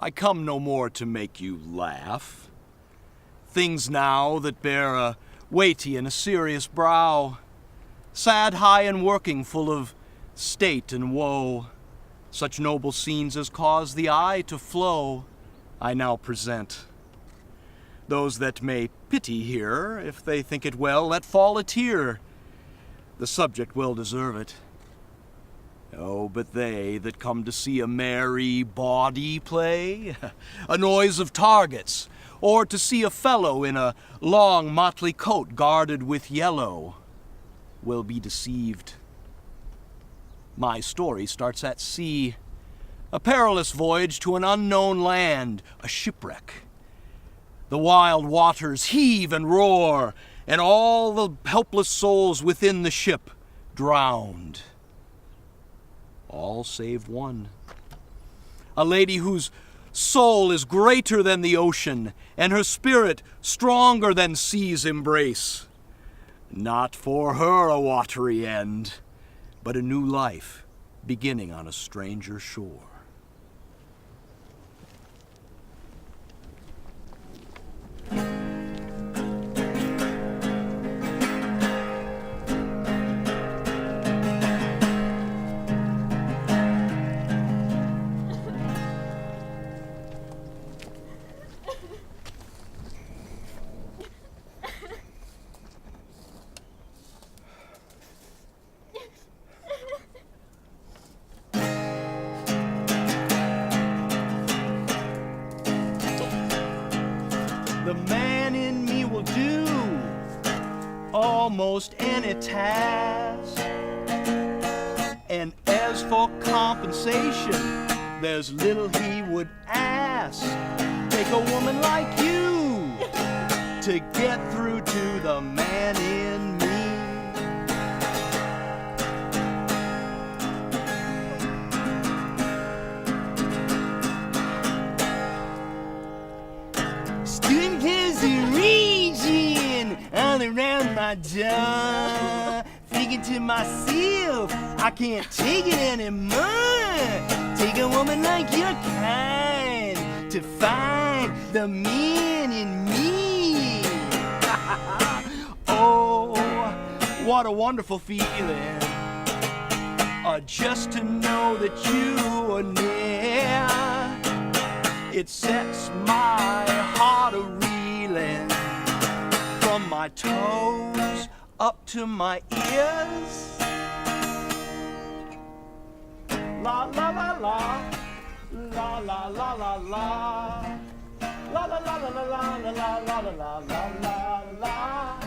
I come no more to make you laugh. Things now that bear a weighty and a serious brow, sad, high, and working, full of state and woe, such noble scenes as cause the eye to flow, I now present. Those that may pity here, if they think it well, let fall a tear. The subject will deserve it. Oh, but they that come to see a merry bawdy play, a noise of targets, or to see a fellow in a long motley coat guarded with yellow, will be deceived. My story starts at sea, a perilous voyage to an unknown land, a shipwreck. The wild waters heave and roar, and all the helpless souls within the ship drowned. All save one. A lady whose soul is greater than the ocean, and her spirit stronger than sea's embrace. Not for her a watery end, but a new life beginning on a stranger shore. The man in me will do almost any task. And as for compensation, there's little he would ask. Take a woman like you to get through to the man in me. Student is raging all around my jaw. Thinking to myself, I can't take it anymore. Take a woman like your kind to find the man in me. Oh, what a wonderful feeling. Just to know that you are near. It sets my heart a-reeling from my toes up to my ears. La la la la, la la la la la, la la la la la la la la la la la la la,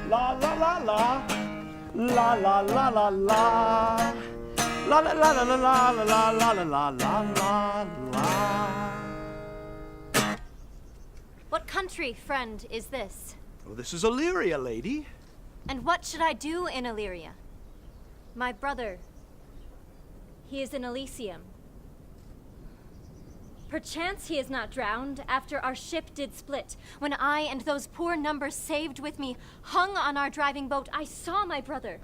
la la la la, la la la la la. La la la la la la la la la la la la. What country, friend, is this? Oh, this is Illyria, lady. And what should I do in Illyria? My brother, he is in Elysium. Perchance he is not drowned after our ship did split. When I and those poor numbers saved with me hung on our driving boat, I saw my brother,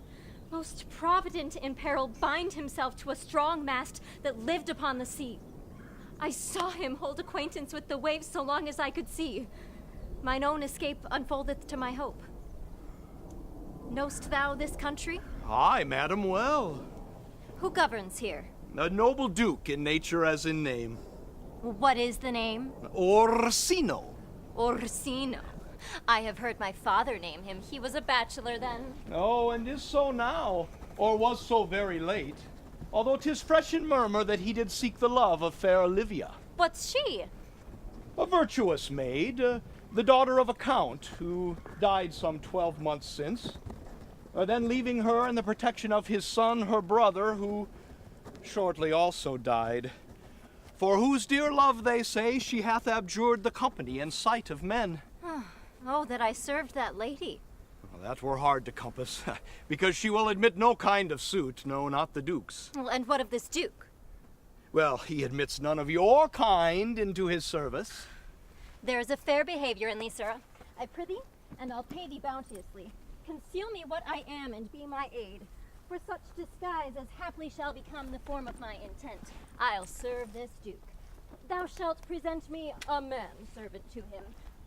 most provident in peril, bind himself to a strong mast that lived upon the sea. I saw him hold acquaintance with the waves so long as I could see. Mine own escape unfoldeth to my hope. Knowst thou this country? Aye, madam, well. Who governs here? A noble duke in nature as in name. What is the name? Orsino. Orsino. I have heard my father name him. He was a bachelor then. Oh, and is so now, or was so very late. Although 'tis fresh in murmur that he did seek the love of fair Olivia. What's she? A virtuous maid, the daughter of a count, who died some 12 months since. Then leaving her in the protection of his son, her brother, who shortly also died. For whose dear love, they say, she hath abjured the company and sight of men. Oh, that I served that lady. Well, that were hard to compass, because she will admit no kind of suit, no, not the Duke's. Well, and what of this Duke? Well, he admits none of your kind into his service. There is a fair behavior in thee, sirrah. I prithee, and I'll pay thee bounteously. Conceal me what I am, and be my aid. For such disguise as haply shall become the form of my intent, I'll serve this Duke. thou shalt present me a manservant to him.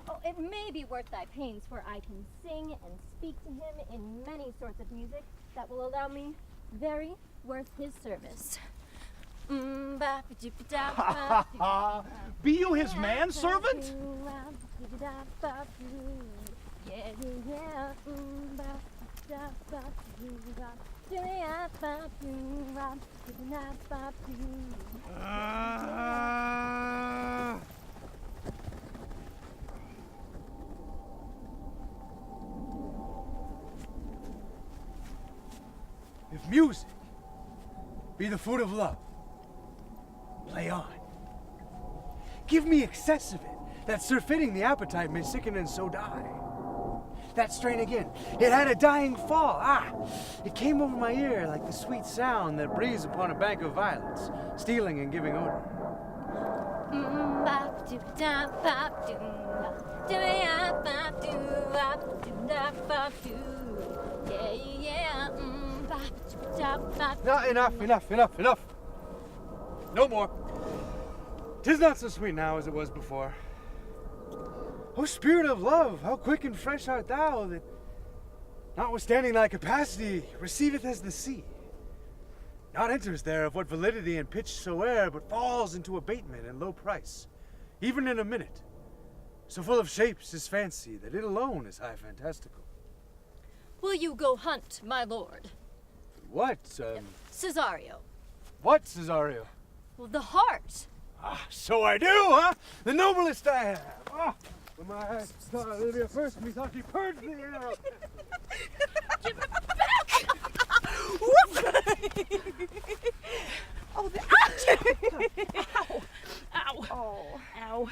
Oh, it may be worth thy pains, for I can sing and speak to him in many sorts of music that will allow me very worth his service. Be you his manservant? If music be the food of love, play on. Give me excess of it, that surfeiting the appetite may sicken and so die. That strain again, it had a dying fall. It came over my ear like the sweet sound that breathes upon a bank of violets, stealing and giving odor. Now, enough. No more. 'Tis not so sweet now as it was before. O spirit of love, how quick and fresh art thou, that, notwithstanding thy capacity, receiveth as the sea. Not enters there of what validity and pitch soe'er, but falls into abatement and low price, even in a minute. So full of shapes is fancy, that it alone is high fantastical. Will you go hunt, my lord? What, Cesario. What, Cesario? Well, the heart. So I do, huh? The noblest I have. When my eyes saw Olivia first, methought she purged the air. Give it back! Oh, the Ow! Oh. Ow.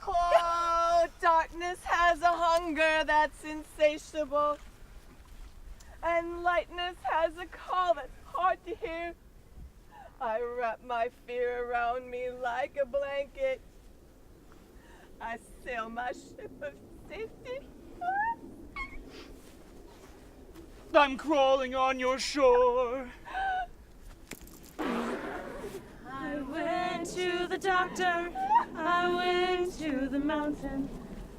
Oh, darkness has a hunger that's insatiable, and lightness has a call that's hard to hear. I wrap my fear around me like a blanket. I sail my ship of safety. I'm crawling on your shore. I went to the doctor, I went to the mountain,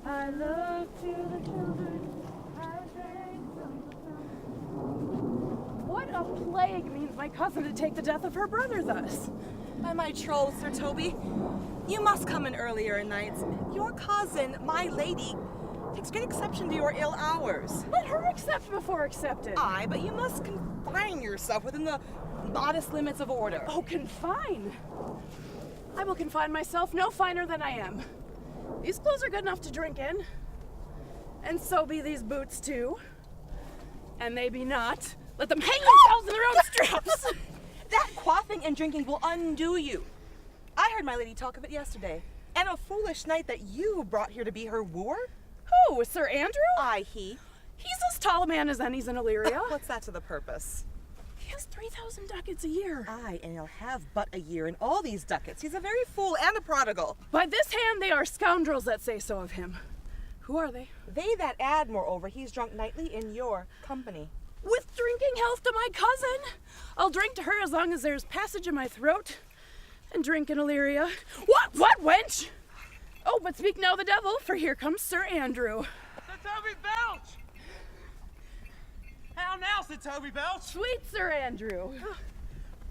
I looked to the children, I drank from the fountain. What a plague means my cousin to take the death of her brother thus? By my troll, Sir Toby, you must come in earlier nights. Your cousin, my lady, takes great exception to your ill hours. Let her accept before accepted. Aye, but you must confine yourself within the modest limits of order. Oh, confine? I will confine myself no finer than I am. These clothes are good enough to drink in. And so be these boots too. And they be not. Let them hang themselves in their own straps. That quaffing and drinking will undo you. I heard my lady talk of it yesterday. And a foolish knight that you brought here to be her wooer? Who, Sir Andrew? Aye, he. He's as tall a man as any's in Illyria. What's that to the purpose? He has 3,000 ducats a year. Aye, and he'll have but a year in all these ducats. He's a very fool and a prodigal. By this hand, they are scoundrels that say so of him. Who are they? They that add, moreover, he's drunk nightly in your company. With drinking health to my cousin. I'll drink to her as long as there's passage in my throat. And drink in Illyria. What, wench? Oh, but speak now the devil, for here comes Sir Andrew. Sir Toby Belch! How now, Sir Toby Belch? Sweet Sir Andrew.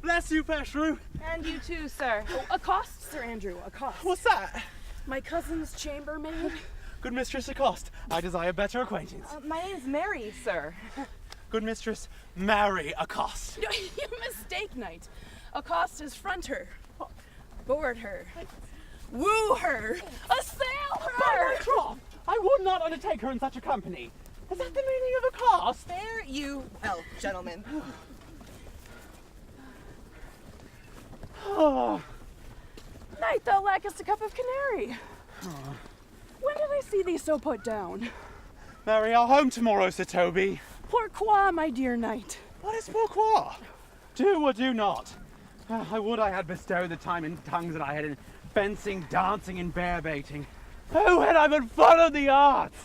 Bless you, Peshrew. And you too, sir. Oh, accost, Sir Andrew, accost. What's that? My cousin's chambermaid. Good mistress, accost. I desire better acquaintance. My name's Mary, sir. Good mistress, marry accost. You mistake, knight. Accost is front her, board her, woo her, assail her. By my troth, I would not undertake her in such a company. Is that the meaning of accost? Fare you well, gentlemen. Oh. Knight, thou lackest a cup of canary. When did I see thee so put down? Marry, I'll home tomorrow, Sir Toby. Pourquoi, my dear knight? What is pourquoi? Do or do not. I would I had bestowed the time and tongues that I had in fencing, dancing, and bear baiting. Oh, had I but followed the arts!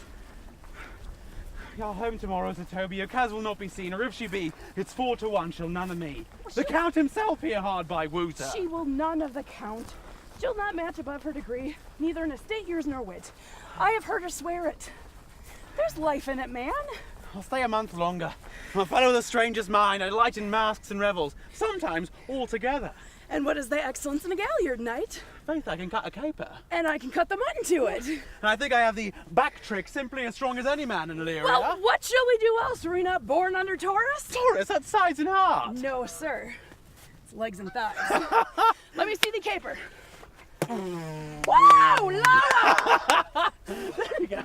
You're home tomorrow, Sir Toby. Your coz will not be seen, or if she be, it's 4 to 1 she'll none of me. The Count himself here hard by woos her. She will none of the Count. She'll not match above her degree, neither in estate years nor wit. I have heard her swear it. There's life in it, man. I'll stay a month longer. I'll follow the stranger's mind. I delight in masks and revels, sometimes all together. And what is thy excellence in a galliard, knight? Faith, I can cut a caper. And I can cut the mutton to it. And I think I have the back trick simply as strong as any man in Illyria. Well, what shall we do else? Were we not born under Taurus? Taurus, that's sides and heart. No, sir. It's legs and thighs. Let me see the caper. Wow, Lola! There you go.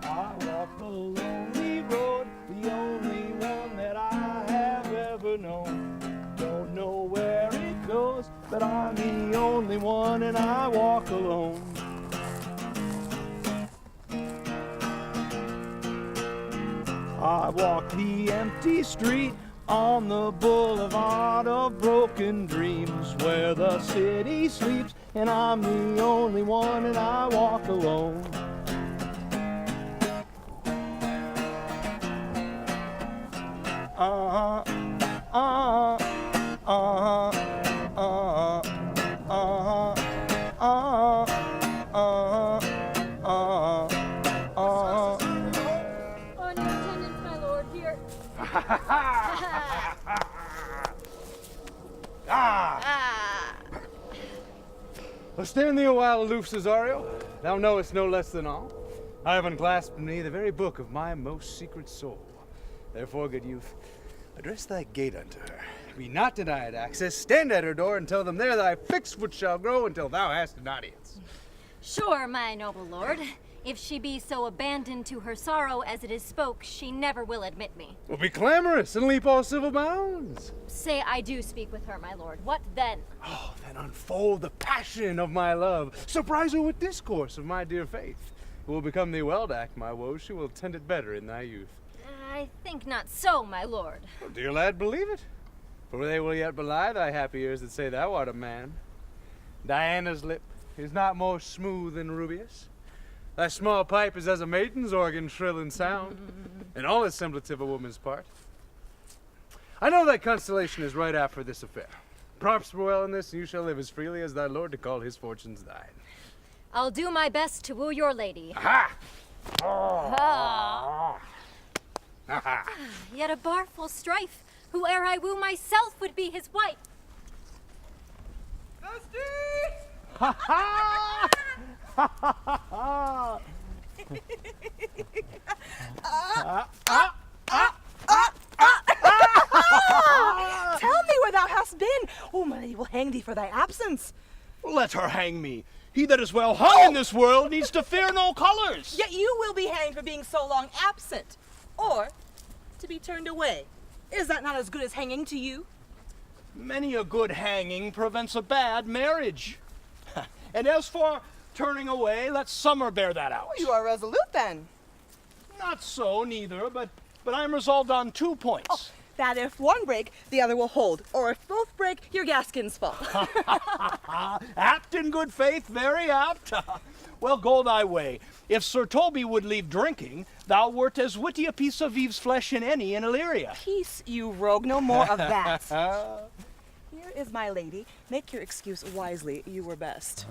I walk the lonely road, the only one that I have ever known. Don't know where it goes, but I'm the only one and I walk alone. I walk the empty street on the boulevard of broken dreams, where the city sleeps and I'm the only one and I walk alone. On your attendance, my lord, here. Stand thee a while aloof, Cesario. Thou knowest no less than all. I have unclasped in me the very book of my most secret soul. Therefore, good youth, address thy gate unto her. Be not denied access. Stand at her door and tell them there thy fixed foot shall grow until thou hast an audience. Sure, my noble lord. If she be so abandoned to her sorrow as it is spoke, she never will admit me. Well, be clamorous and leap all civil bounds. Say I do speak with her, my lord. What then? Oh, then unfold the passion of my love. Surprise her with discourse of my dear faith. It will become thee well to act my woes. She will tend it better in thy youth. I think not so, my lord. Well, dear lad, believe it. For they will yet belie thy happy ears that say thou art a man. Diana's lip is not more smooth than Rubius. Thy small pipe is as a maiden's organ, shrill and sound, and all is semblance of a woman's part. I know thy constellation is right after this affair. Prosper well in this, and you shall live as freely as thy lord to call his fortunes thine. I'll do my best to woo your lady. Aha! Yet a barful strife, whoe'er I woo myself would be his wife. Ha ha! Tell me where thou hast been. Oh, my lady will hang thee for thy absence. Let her hang me. He that is well hung in this world needs to fear no colors. Yet you will be hanged for being so long absent, or to be turned away. Is that not as good as hanging to you? Many a good hanging prevents a bad marriage. And as for turning away, let summer bear that out. You are resolute then. Not so, neither, but I'm resolved on 2 points. That if one break, the other will hold, or if both break, your gaskins fall. Apt in good faith, very apt. Well, go thy way. If Sir Toby would leave drinking, thou wert as witty a piece of Eve's flesh in any in Illyria. Peace, you rogue, no more of that. Here is my lady. Make your excuse wisely, you were best.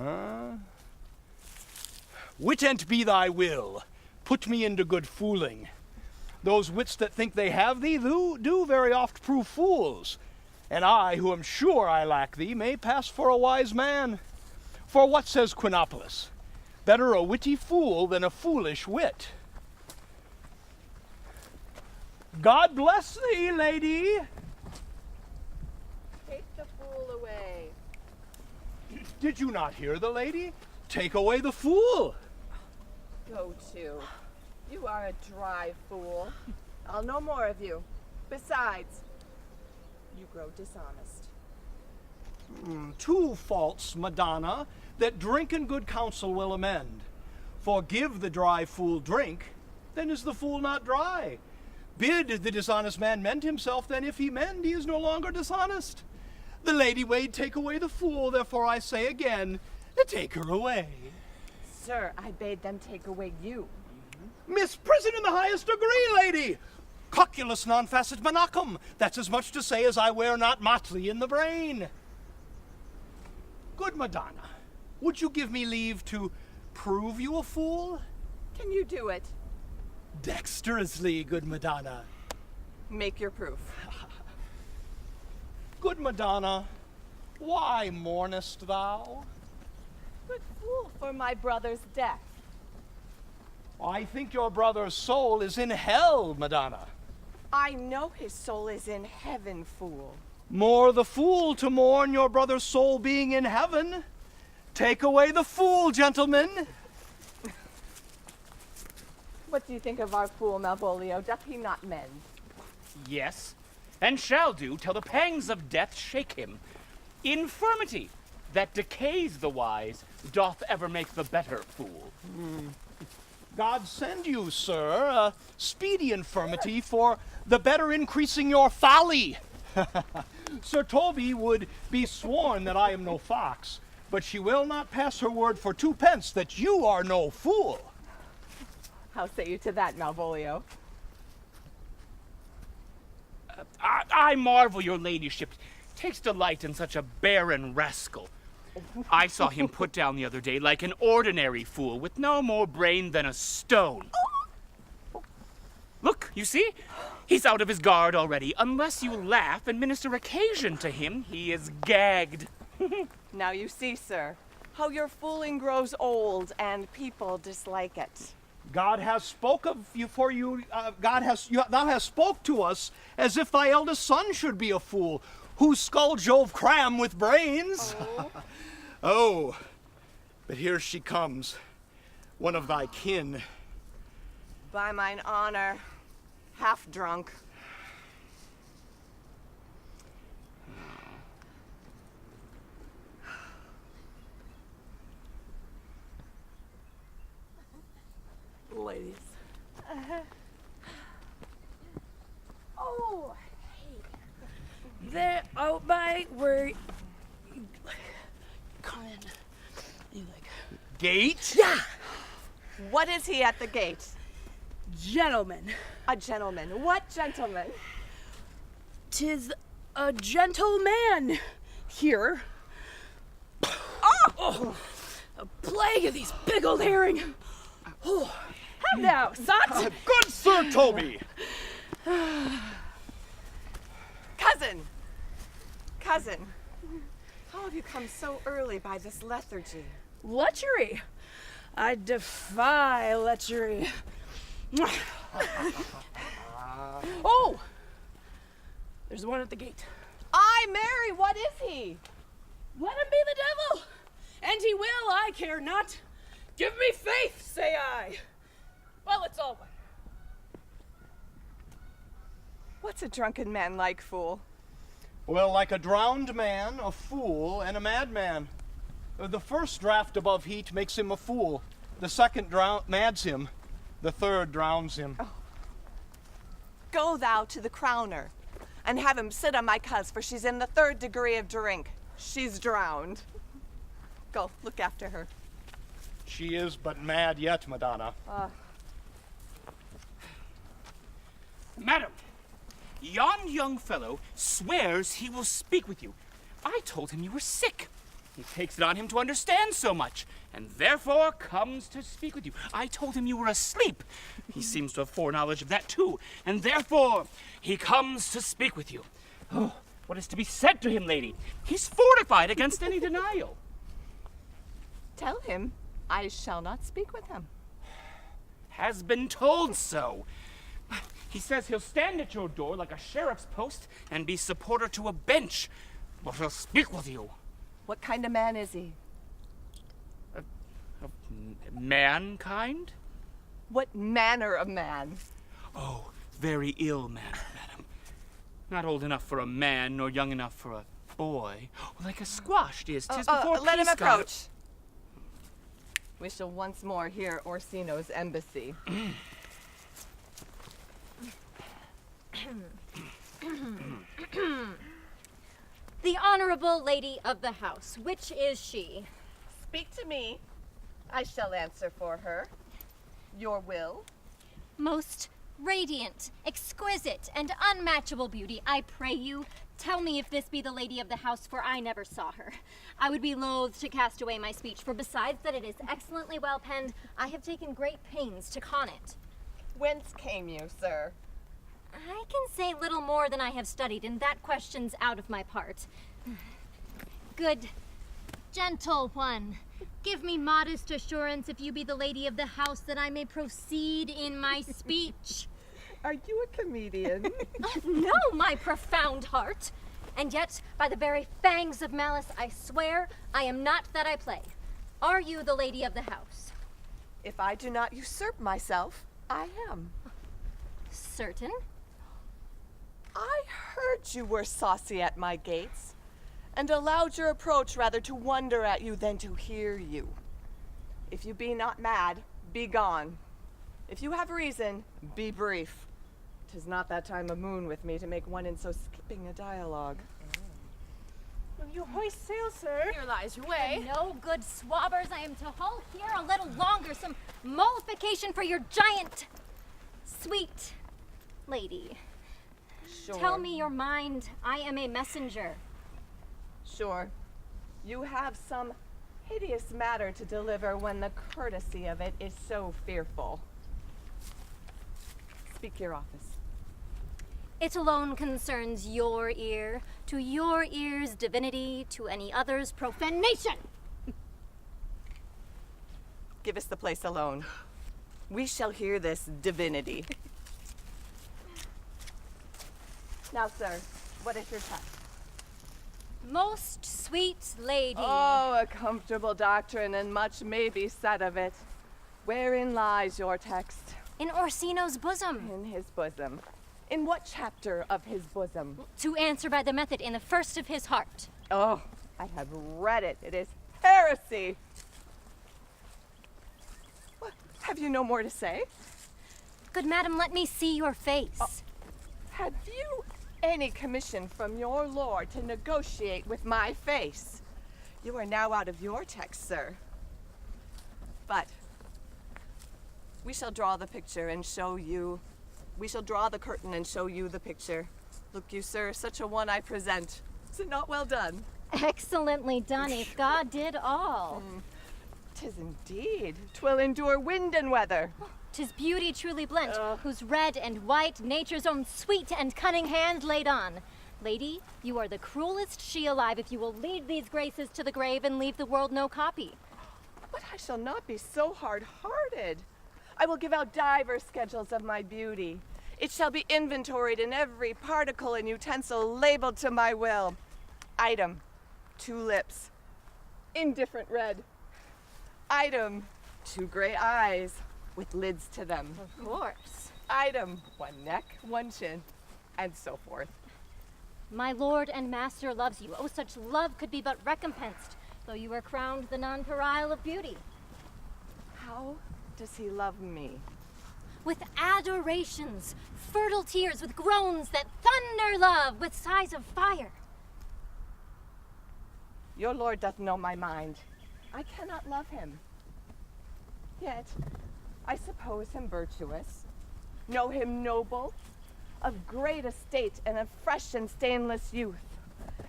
Wit an't be thy will. Put me into good fooling. Those wits that think they have thee do very oft prove fools. And I, who am sure I lack thee, may pass for a wise man. For what says Quinopolis? Better a witty fool than a foolish wit. God bless thee, lady. Take the fool away. Did you not hear the lady? Take away the fool. Go to. You are a dry fool. I'll know more of you. Besides, you grow dishonest. 2 faults, Madonna. that drink and good counsel will amend. For give the dry fool drink, then is the fool not dry. Bid the dishonest man mend himself, then if he mend, he is no longer dishonest. The lady Wade take away the fool, therefore I say again, take her away. Sir, I bade them take away you. Misprison in the highest degree, lady! Cocculus non facit monachum. That's as much to say as I wear not motley in the brain. Good Madonna, would you give me leave to prove you a fool? Can you do it? Dexterously, good Madonna. Make your proof. Good Madonna, why mournest thou? Good fool for my brother's death. I think your brother's soul is in hell, Madonna. I know his soul is in heaven, fool. More the fool to mourn your brother's soul being in heaven. Take away the fool, gentlemen. What do you think of our fool, Malvolio? Doth he not mend? Yes, and shall do till the pangs of death shake him. Infirmity that decays the wise doth ever make the better fool. God send you, sir, a speedy infirmity for the better increasing your folly. Sir Toby would be sworn that I am no fox, but she will not pass her word for 2 pence that you are no fool. How say you to that, Malvolio? I marvel your ladyship takes delight in such a barren rascal. I saw him put down the other day like an ordinary fool with no more brain than a stone. Look, you see? He's out of his guard already. Unless you laugh and minister occasion to him, he is gagged. Now you see, sir, how your fooling grows old and people dislike it. God has spoke of you for you. Thou hast spoke to us as if thy eldest son should be a fool, whose skull Jove cram with brains. Oh, but here she comes, one of thy kin. By mine honor, half drunk. Ladies. Oh, hey. There out by where you come in. You like Gate? Yeah! What is he at the gate? Gentlemen. A gentleman. What gentleman? 'Tis a gentleman here. Oh! A plague of these big old herring. Oh. How now, sot? Good Sir Toby! Cousin! Cousin, how have you come so early by this lethargy? Lechery. I defy lechery. Oh! There's one at the gate. Ay, Mary, what is he? Let him be the devil, and he will, I care not. Give me faith, say I. Well, it's all one. What's a drunken man like, fool? Well, like a drowned man, a fool, and a madman. The first draught above heat makes him a fool. The second mads him. The third drowns him. Oh. Go thou to the crowner, and have him sit on my cuz, for she's in the 3rd degree of drink. She's drowned. Go, look after her. She is but mad yet, Madonna. Madam, yon young fellow swears he will speak with you. I told him you were sick. He takes it on him to understand so much, and therefore comes to speak with you. I told him you were asleep. He seems to have foreknowledge of that too, and therefore he comes to speak with you. Oh, what is to be said to him, lady? He's fortified against any denial. Tell him I shall not speak with him. Has been told so. He says he'll stand at your door like a sheriff's post and be supporter to a bench, but he'll speak with you. What kind of man is he? Mankind? What manner of man? Oh, very ill mannered, madam. Not old enough for a man, nor young enough for a boy. Like a squash is. 'Tis before let him peace got- approach. we shall once more hear Orsino's embassy. The Honorable Lady of the House, which is she? Speak to me. I shall answer for her. Your will? Most radiant, exquisite, and unmatchable beauty, I pray you, tell me if this be the lady of the house, for I never saw her. I would be loath to cast away my speech, for besides that it is excellently well penned, I have taken great pains to con it. Whence came you, sir? I can say little more than I have studied, and that question's out of my part. Good, gentle one, give me modest assurance if you be the lady of the house, that I may proceed in my speech. Are you a comedian? No, my profound heart. And yet, by the very fangs of malice, I swear I am not that I play. Are you the lady of the house? If I do not usurp myself, I am. Certain? I heard you were saucy at my gates, and allowed your approach rather to wonder at you than to hear you. If you be not mad, be gone. If you have reason, be brief. 'Tis not that time of moon with me to make one in so skipping a dialogue. Will you hoist sail, sir? Here lies your way. No, good swabbers, I am to halt here a little longer, some mollification for your giant, sweet lady. Sure. Tell me your mind, I am a messenger. Sure. You have some hideous matter to deliver when the courtesy of it is so fearful. Speak your office. It alone concerns your ear, to your ear's divinity, to any other's profanation. Give us the place alone. We shall hear this divinity. Now, sir, what is your text? Most sweet lady. Oh, a comfortable doctrine, and much may be said of it. Wherein lies your text? In Orsino's bosom. In his bosom. In what chapter of his bosom? To answer by the method, in the first of his heart. Oh, I have read it. It is heresy. What? Have you no more to say? Good madam, let me see your face. Have you any commission from your lord to negotiate with my face? You are now out of your text, sir. But we shall draw the picture and show you. We shall draw the curtain and show you the picture. Look you, sir, such a one I present. Is it not well done? Excellently done, if God did all. 'Tis indeed. 'Twill endure wind and weather. 'Tis beauty truly blent, whose red and white nature's own sweet and cunning hand laid on. Lady, you are the cruelest she alive if you will lead these graces to the grave and leave the world no copy. But I shall not be so hard-hearted. I will give out divers schedules of my beauty. It shall be inventoried in every particle and utensil labeled to my will. Item, 2 lips, indifferent red. Item, 2 gray eyes with lids to them. Of course. Item, 1 neck, 1 chin, and so forth. My lord and master loves you. Oh, such love could be but recompensed, though you are crowned the nonpareil of beauty. How does he love me? With adorations, fertile tears, with groans that thunder love, with sighs of fire. Your lord doth know my mind. I cannot love him. Yet, I suppose him virtuous, know him noble, of great estate and of fresh and stainless youth,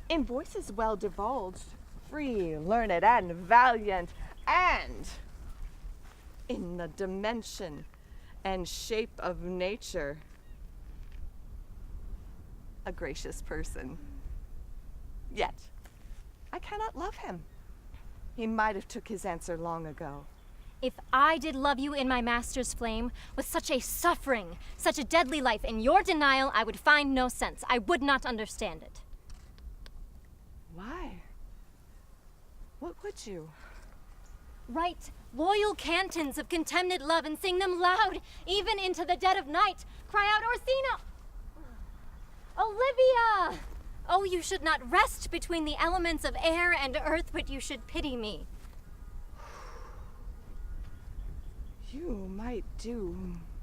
in voices well divulged, free, learned, and valiant, and in the dimension and shape of nature, a gracious person. Yet, I cannot love him. He might have took his answer long ago. If I did love you in my master's flame, with such a suffering, such a deadly life, in your denial I would find no sense. I would not understand it. Why? What would you? Write loyal cantons of contemned love and sing them loud, even into the dead of night. Cry out, Orsino! Olivia! Oh, you should not rest between the elements of air and earth, but you should pity me. You might do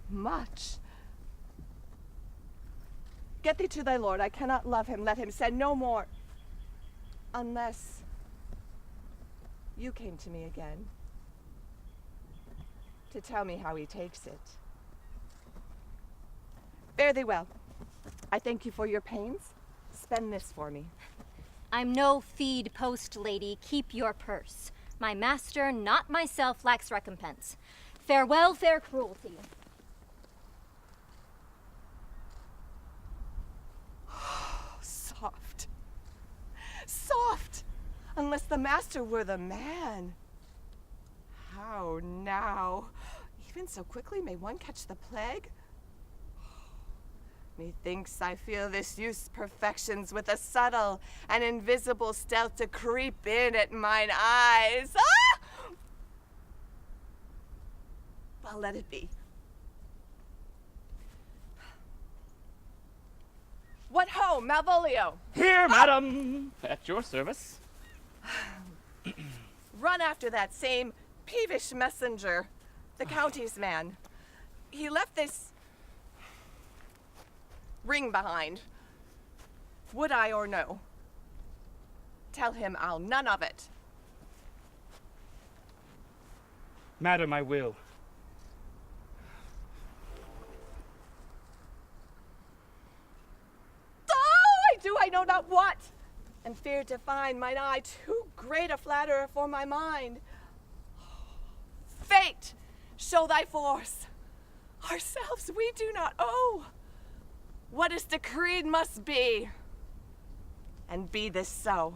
much. Get thee to thy lord. I cannot love him. Let him send no more. Unless you came to me again to tell me how he takes it. Fare thee well. I thank you for your pains. Spend this for me. I'm no feed post lady. Keep your purse. My master, not myself, lacks recompense. Farewell, fair cruelty. Soft. Soft! Unless the master were the man. How now? Even so quickly may one catch the plague? Methinks I feel this youth's perfections with a subtle and invisible stealth to creep in at mine eyes. Ah! Well, let it be. What ho, Malvolio? Here, madam! At your service. Run after that same peevish messenger, the county's man. He left this ring behind. Would I or no? Tell him I'll none of it. Madam, I will. I know not what, and fear to find mine eye too great a flatterer for my mind. Fate, show thy force. Ourselves we do not owe. What is decreed must be, and be this so.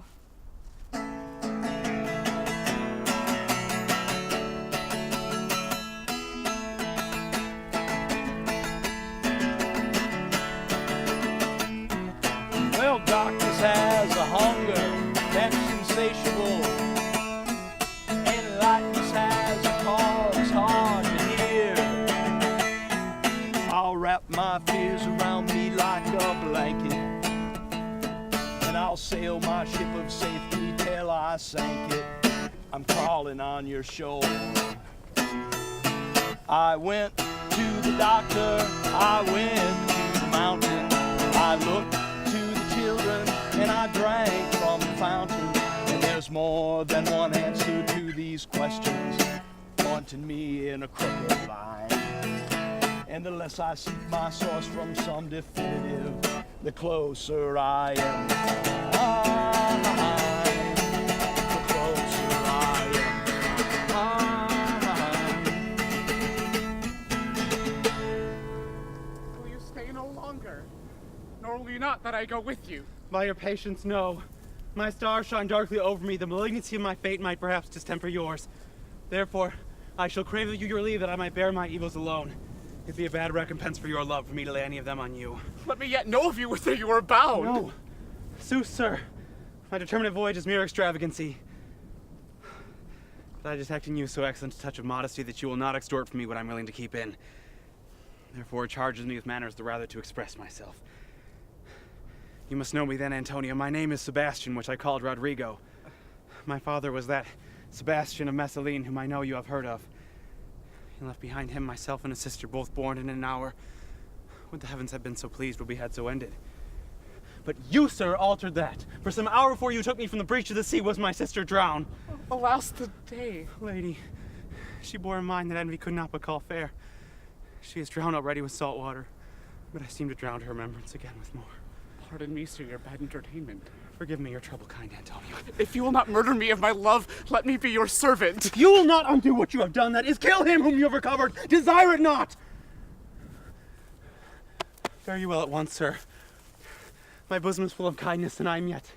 Well, darkness has a hunger that's insatiable, and lightness has a cause hard to hear. I'll wrap my fears around me like a blanket, and I'll sail my ship of safety till I sink it. I'm crawling on your shore. I went to the doctor, I went to the mountain, I looked and I drank from the fountain, and there's more than one answer to these questions, pointing me in a crooked line. And the less I seek my source from some definitive, the closer I am. The closer I am. Will you stay no longer? Nor will you not that I go with you? By your patience, no. My stars shine darkly over me. The malignancy of my fate might perhaps distemper yours. Therefore, I shall crave of you your leave that I might bear my evils alone. It'd be a bad recompense for your love for me to lay any of them on you. Let me yet know of you whither you are bound. No. Sooth, sir. My determinate voyage is mere extravagancy. But I detect in you so excellent a touch of modesty that you will not extort from me what I'm willing to keep in. Therefore, it charges me with manners the rather to express myself. You must know me then, Antonio. My name is Sebastian, which I called Rodrigo. My father was that Sebastian of Messaline, whom I know you have heard of. He left behind him myself and a sister, both born in an hour. Would the heavens have been so pleased what we had so ended. But you, sir, altered that. For some hour before you took me from the breach of the sea was my sister drowned. Alas the day. Lady, she bore a mind that envy could not but call fair. She is drowned already with salt water, but I seem to drown her remembrance again with more. Pardon me, sir, your bad entertainment. Forgive me your trouble, kind Antonio. If you will not murder me of my love, let me be your servant. If you will not undo what you have done, that is, kill him whom you have recovered. Desire it not. Fare you well at once, sir. My bosom is full of kindness, and I am yet.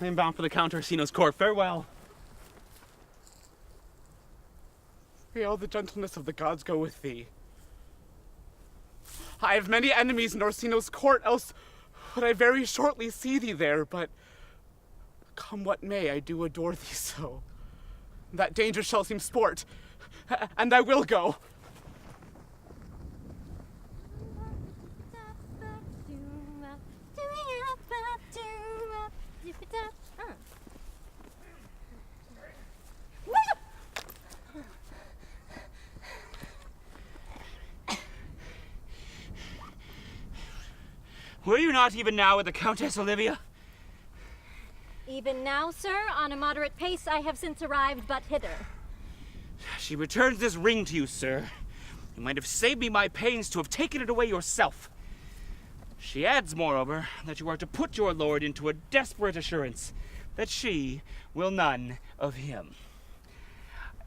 I am bound for the Count Orsino's court. Farewell. May all the gentleness of the gods go with thee. I have many enemies in Orsino's court, else would I very shortly see thee there, but come what may, I do adore thee so. That danger shall seem sport, and I will go. Were you not even now with the Countess Olivia? Even now, sir, on a moderate pace, I have since arrived but hither. She returns this ring to you, sir. You might have saved me my pains to have taken it away yourself. She adds, moreover, that you are to put your lord into a desperate assurance that she will none of him.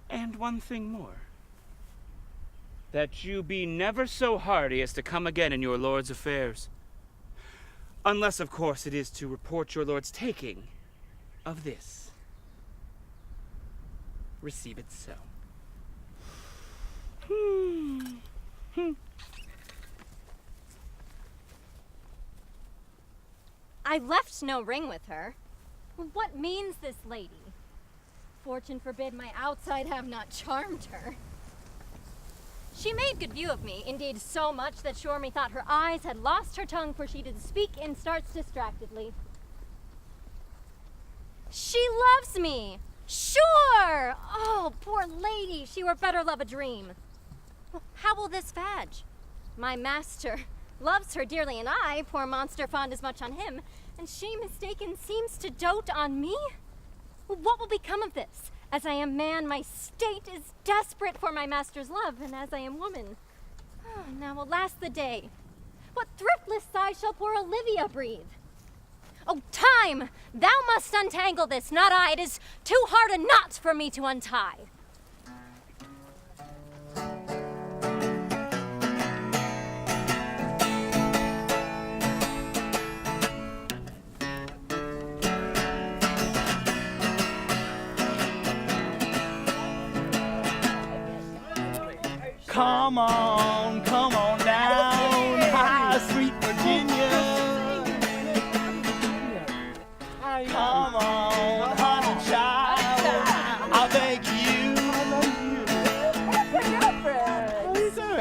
And one thing more. That you be never so hardy as to come again in your lord's affairs. Unless, of course, it is to report your lord's taking of this. Receive it so. I left no ring with her. What means this lady? Fortune forbid my outside have not charmed her. She made good view of me, indeed so much that sure methought her eyes had lost her tongue, for she did speak and starts distractedly. She loves me! Sure! Oh, poor lady, she were better love a dream. How will this fadge? My master loves her dearly, and I, poor monster, fond as much on him, and she, mistaken, seems to dote on me? What will become of this? As I am man, my state is desperate for my master's love, and as I am woman. Oh, now alas the day. What thriftless sigh shall poor Olivia breathe? Oh, time! Thou must untangle this, not I. It is too hard a knot for me to untie. Come on down, high sweet Virginia. Come on, honey child, I beg you.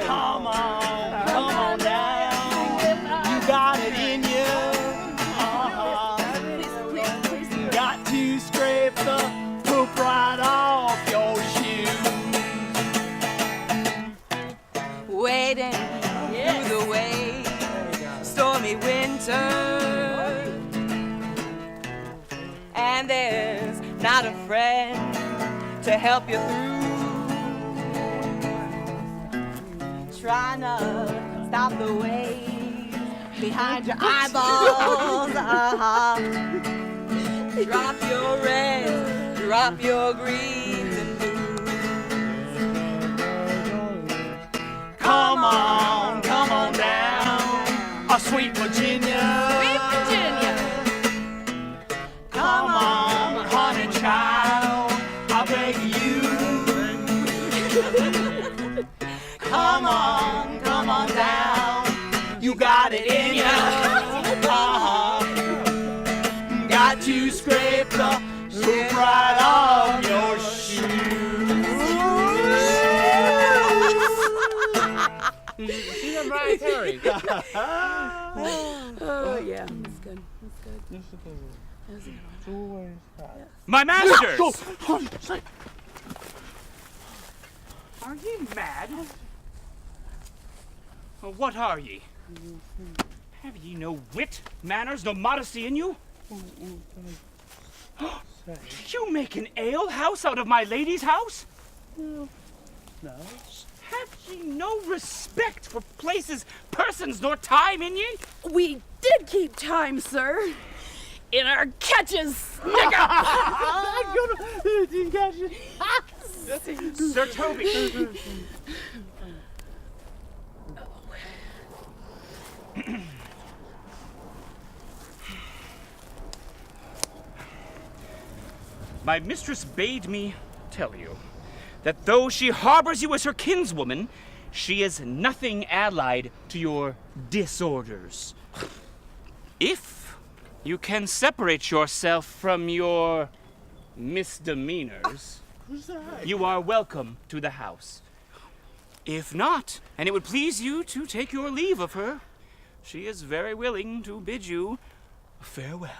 Come on down, you got it in you. Got to scrape the poop right off your wading through the waves, stormy winter, and there's not a friend to help you through. Trying to stop the waves behind your eyeballs. Drop your red, drop your greens and blues. Come on down, a sweet Virginia. Sweet Virginia. Come on, honey child, I beg you. Come on down, you got it in ya. Got to scrape the poop right off your shoes. See them right, Harry. Oh, yeah. That's good. That's good. That was a good one. My masters! Are ye mad? Well, what are ye? Have ye no wit, manners, no modesty in you? You make an ale house out of my lady's house? No. Have ye no respect for places, persons, nor time in ye? We did keep time, sir. In our catches. Sir Toby. My mistress bade me tell you that though she harbors you as her kinswoman, she is nothing allied to your disorders. If you can separate yourself from your misdemeanors, you are welcome to the house. If not, and it would please you to take your leave of her, she is very willing to bid you farewell.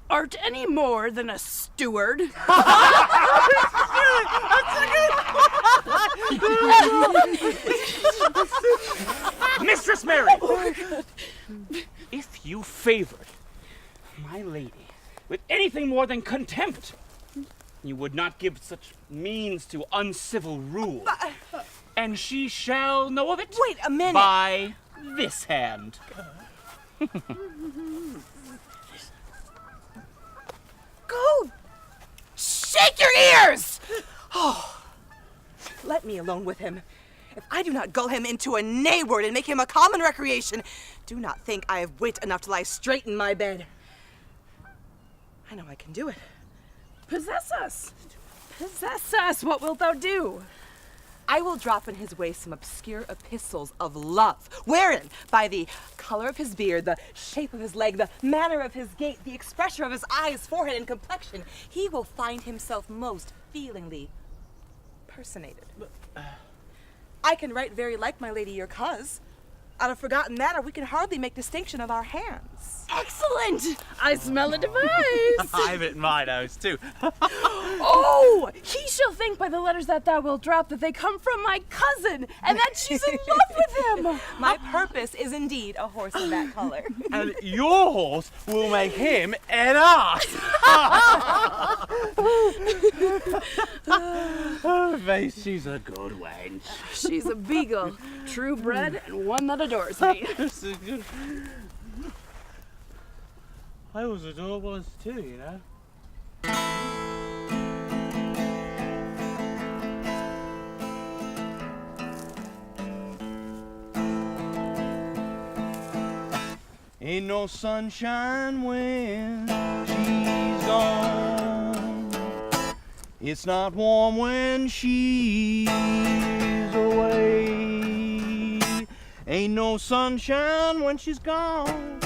art any more than a steward. Mistress Mary! If you favored my lady with anything more than contempt, you would not give such means to uncivil rule. And she shall know of it. Wait a minute. By this hand. Go! Shake your ears! Oh, let me alone with him. If I do not gull him into a nay word and make him a common recreation, do not think I have wit enough to lie straight in my bed. I know I can do it. Possess us. Possess us. What wilt thou do? I will drop in his way some obscure epistles of love, wherein, by the color of his beard, the shape of his leg, the manner of his gait, the expression of his eyes, forehead, and complexion, he will find himself most feelingly personated. I can write very like my lady your coz. Out of forgotten matter, we can hardly make distinction of our hands. Excellent! I smell a device. I have it in my nose, too. Oh, he shall think by the letters that thou wilt drop that they come from my cousin, and that she's in love with him. My purpose is indeed a horse of that color. And your horse will make him an ass. Oh, Faith, she's a good wench. She's a beagle, true bred, and one that adores me. I was adored once too, you know. Ain't no sunshine when she's gone. It's not warm when she's away. Ain't no sunshine when she's gone.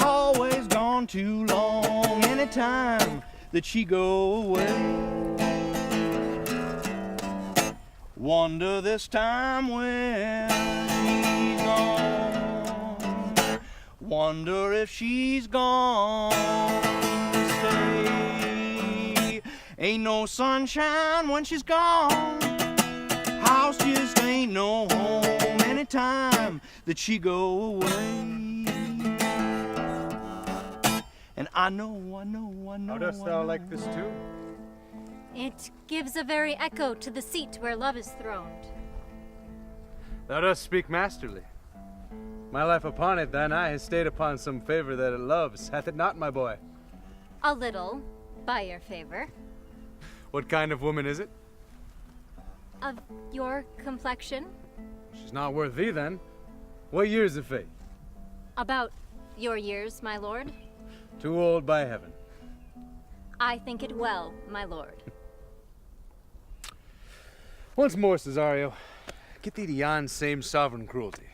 Always gone too long. Anytime that she go away. Wonder this time when she's gone. Wonder if she's gone to stay. Ain't no sunshine when she's gone. House just ain't no home anytime that she go away. And I know. How dost thou like this too? It gives a very echo to the seat where love is throned. Thou dost speak masterly. My life upon it, thine eye has stayed upon some favor that it loves, hath it not, my boy? A little, by your favor. What kind of woman is it? Of your complexion? She's not worth thee, then. What years of faith? About your years, my lord. Too old by heaven. I think it well, my lord. Once more, Cesario, get thee to yon same sovereign cruelty.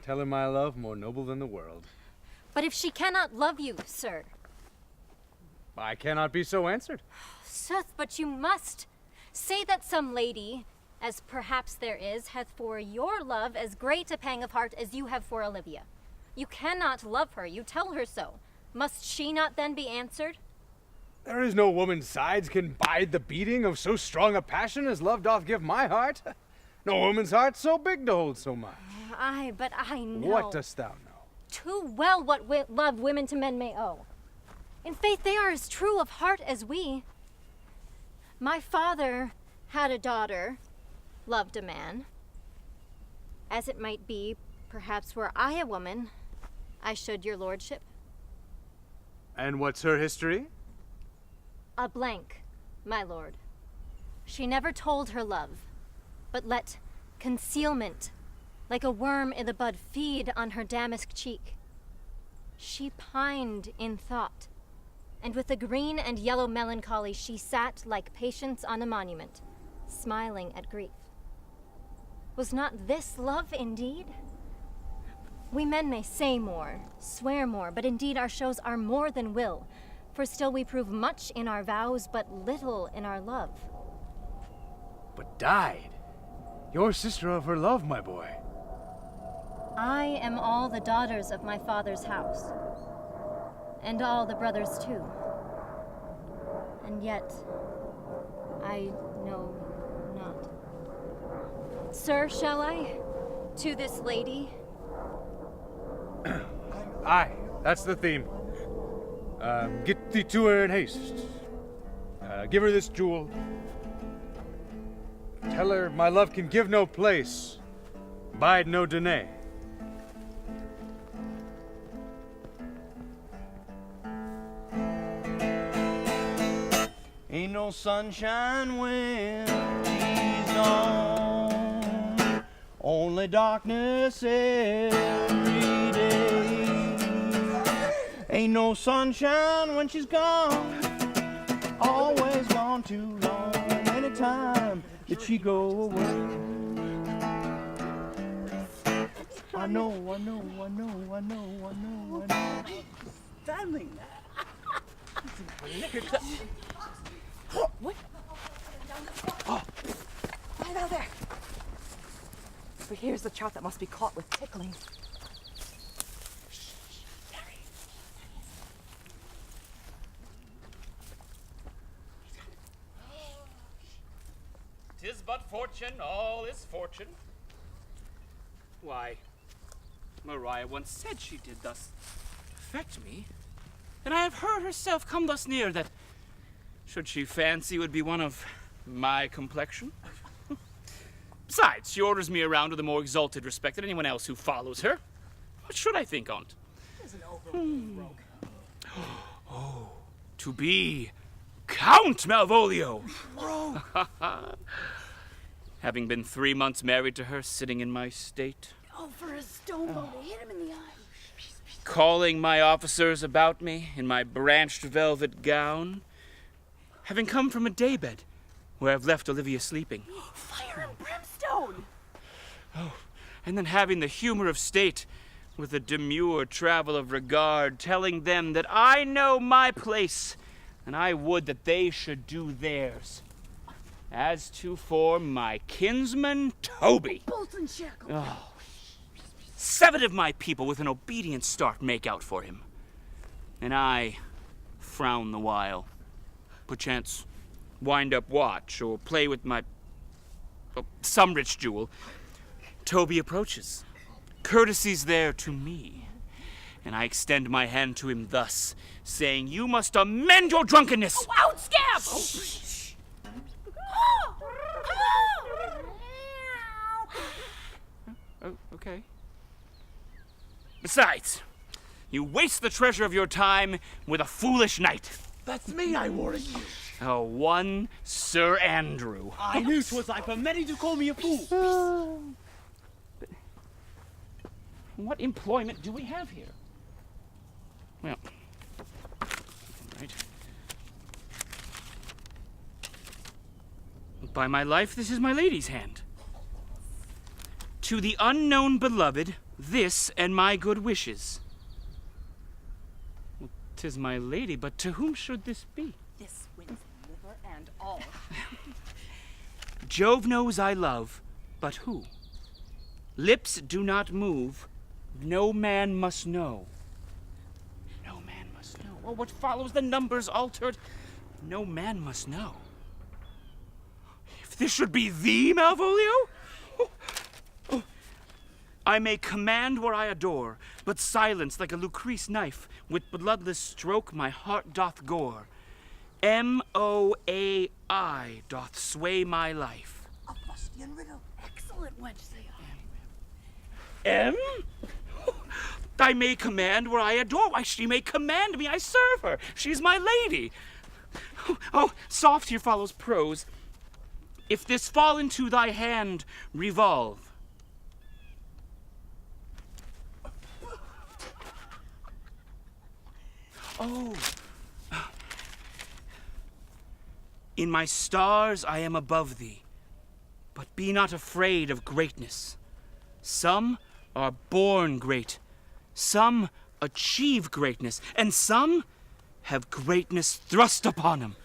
Tell her my love more noble than the world. But if she cannot love you, sir. I cannot be so answered. Sooth, but you must. Say that some lady, as perhaps there is, hath for your love as great a pang of heart as you have for Olivia. You cannot love her, you tell her so. Must she not then be answered? There is no woman's sides can bide the beating of so strong a passion as love doth give my heart. No woman's heart so big to hold so much. Aye, but I know. What dost thou know? Too well what love women to men may owe. In faith, they are as true of heart as we. My father had a daughter, loved a man. As it might be, perhaps were I a woman, I should your lordship. And what's her history? A blank, my lord. She never told her love, but let concealment, like a worm in the bud, feed on her damask cheek. She pined in thought, and with a green and yellow melancholy she sat like patience on a monument, smiling at grief. Was not this love indeed? We men may say more, swear more, but indeed our shows are more than will, for still we prove much in our vows, but little in our love. But died. Your sister of her love, my boy. I am all the daughters of my father's house. and all the brothers too. And yet, I know not. Sir, shall I? To this lady? Aye, that's the theme. Get thee to her in haste. Give her this jewel. Tell her my love can give no place, bide no denay. Ain't no sunshine when she's gone, only darkness every day. Ain't no sunshine when she's gone, always gone too long, anytime that she go away. I know. Standing there. What? Oh. Right out there. But here's the trout that must be caught with tickling. "'Tis but fortune, all is fortune." Why, Maria once said she did thus affect me, and I have heard herself come thus near that, should she fancy, would be one of my complexion. Besides, she orders me around with a more exalted respect than anyone else who follows her. What should I think on't? Oh, to be Count Malvolio! Having been 3 months married to her, sitting in my state. Oh, for a stone bow to hit him in the eye. Calling my officers about me in my branched velvet gown. Having come from a daybed where I've left Olivia sleeping. Fire and brimstone! Oh, and then having the humor of state with a demure travel of regard, telling them that I know my place and I would that they should do theirs. As to for my kinsman Toby. Bolt and shackle. Oh, 7 of my people with an obedient start make out for him. And I frown the while. Perchance wind up watch or play with my some rich jewel. Toby approaches. Courtesy's there to me. And I extend my hand to him thus, saying, "You must amend your drunkenness." Oh, out, scab! Oh, okay. Besides, you waste the treasure of your time with a foolish knight. That's me, I warn you. Oh, one Sir Andrew. I knew 'twas I for many to call me a fool. But what employment do we have here? Well, right. By my life, this is my lady's hand. To the unknown beloved, this and my good wishes. Well, 'tis my lady, but to whom should this be? This wins liver and all. Jove knows I love, but who? Lips do not move, no man must know. No man must know. Well, what follows, the numbers altered? No man must know. If this should be thee, Malvolio? I may command where I adore, but silence like a Lucrece knife, with bloodless stroke my heart doth gore. MOAI doth sway my life. A fustian riddle. Excellent wench, say I. M? I may command where I adore. Why, she may command me, I serve her. She's my lady. Oh, soft here follows prose. If this fall into thy hand, revolve. Oh. In my stars I am above thee, but be not afraid of greatness. Some are born great, some achieve greatness, and some have greatness thrust upon them.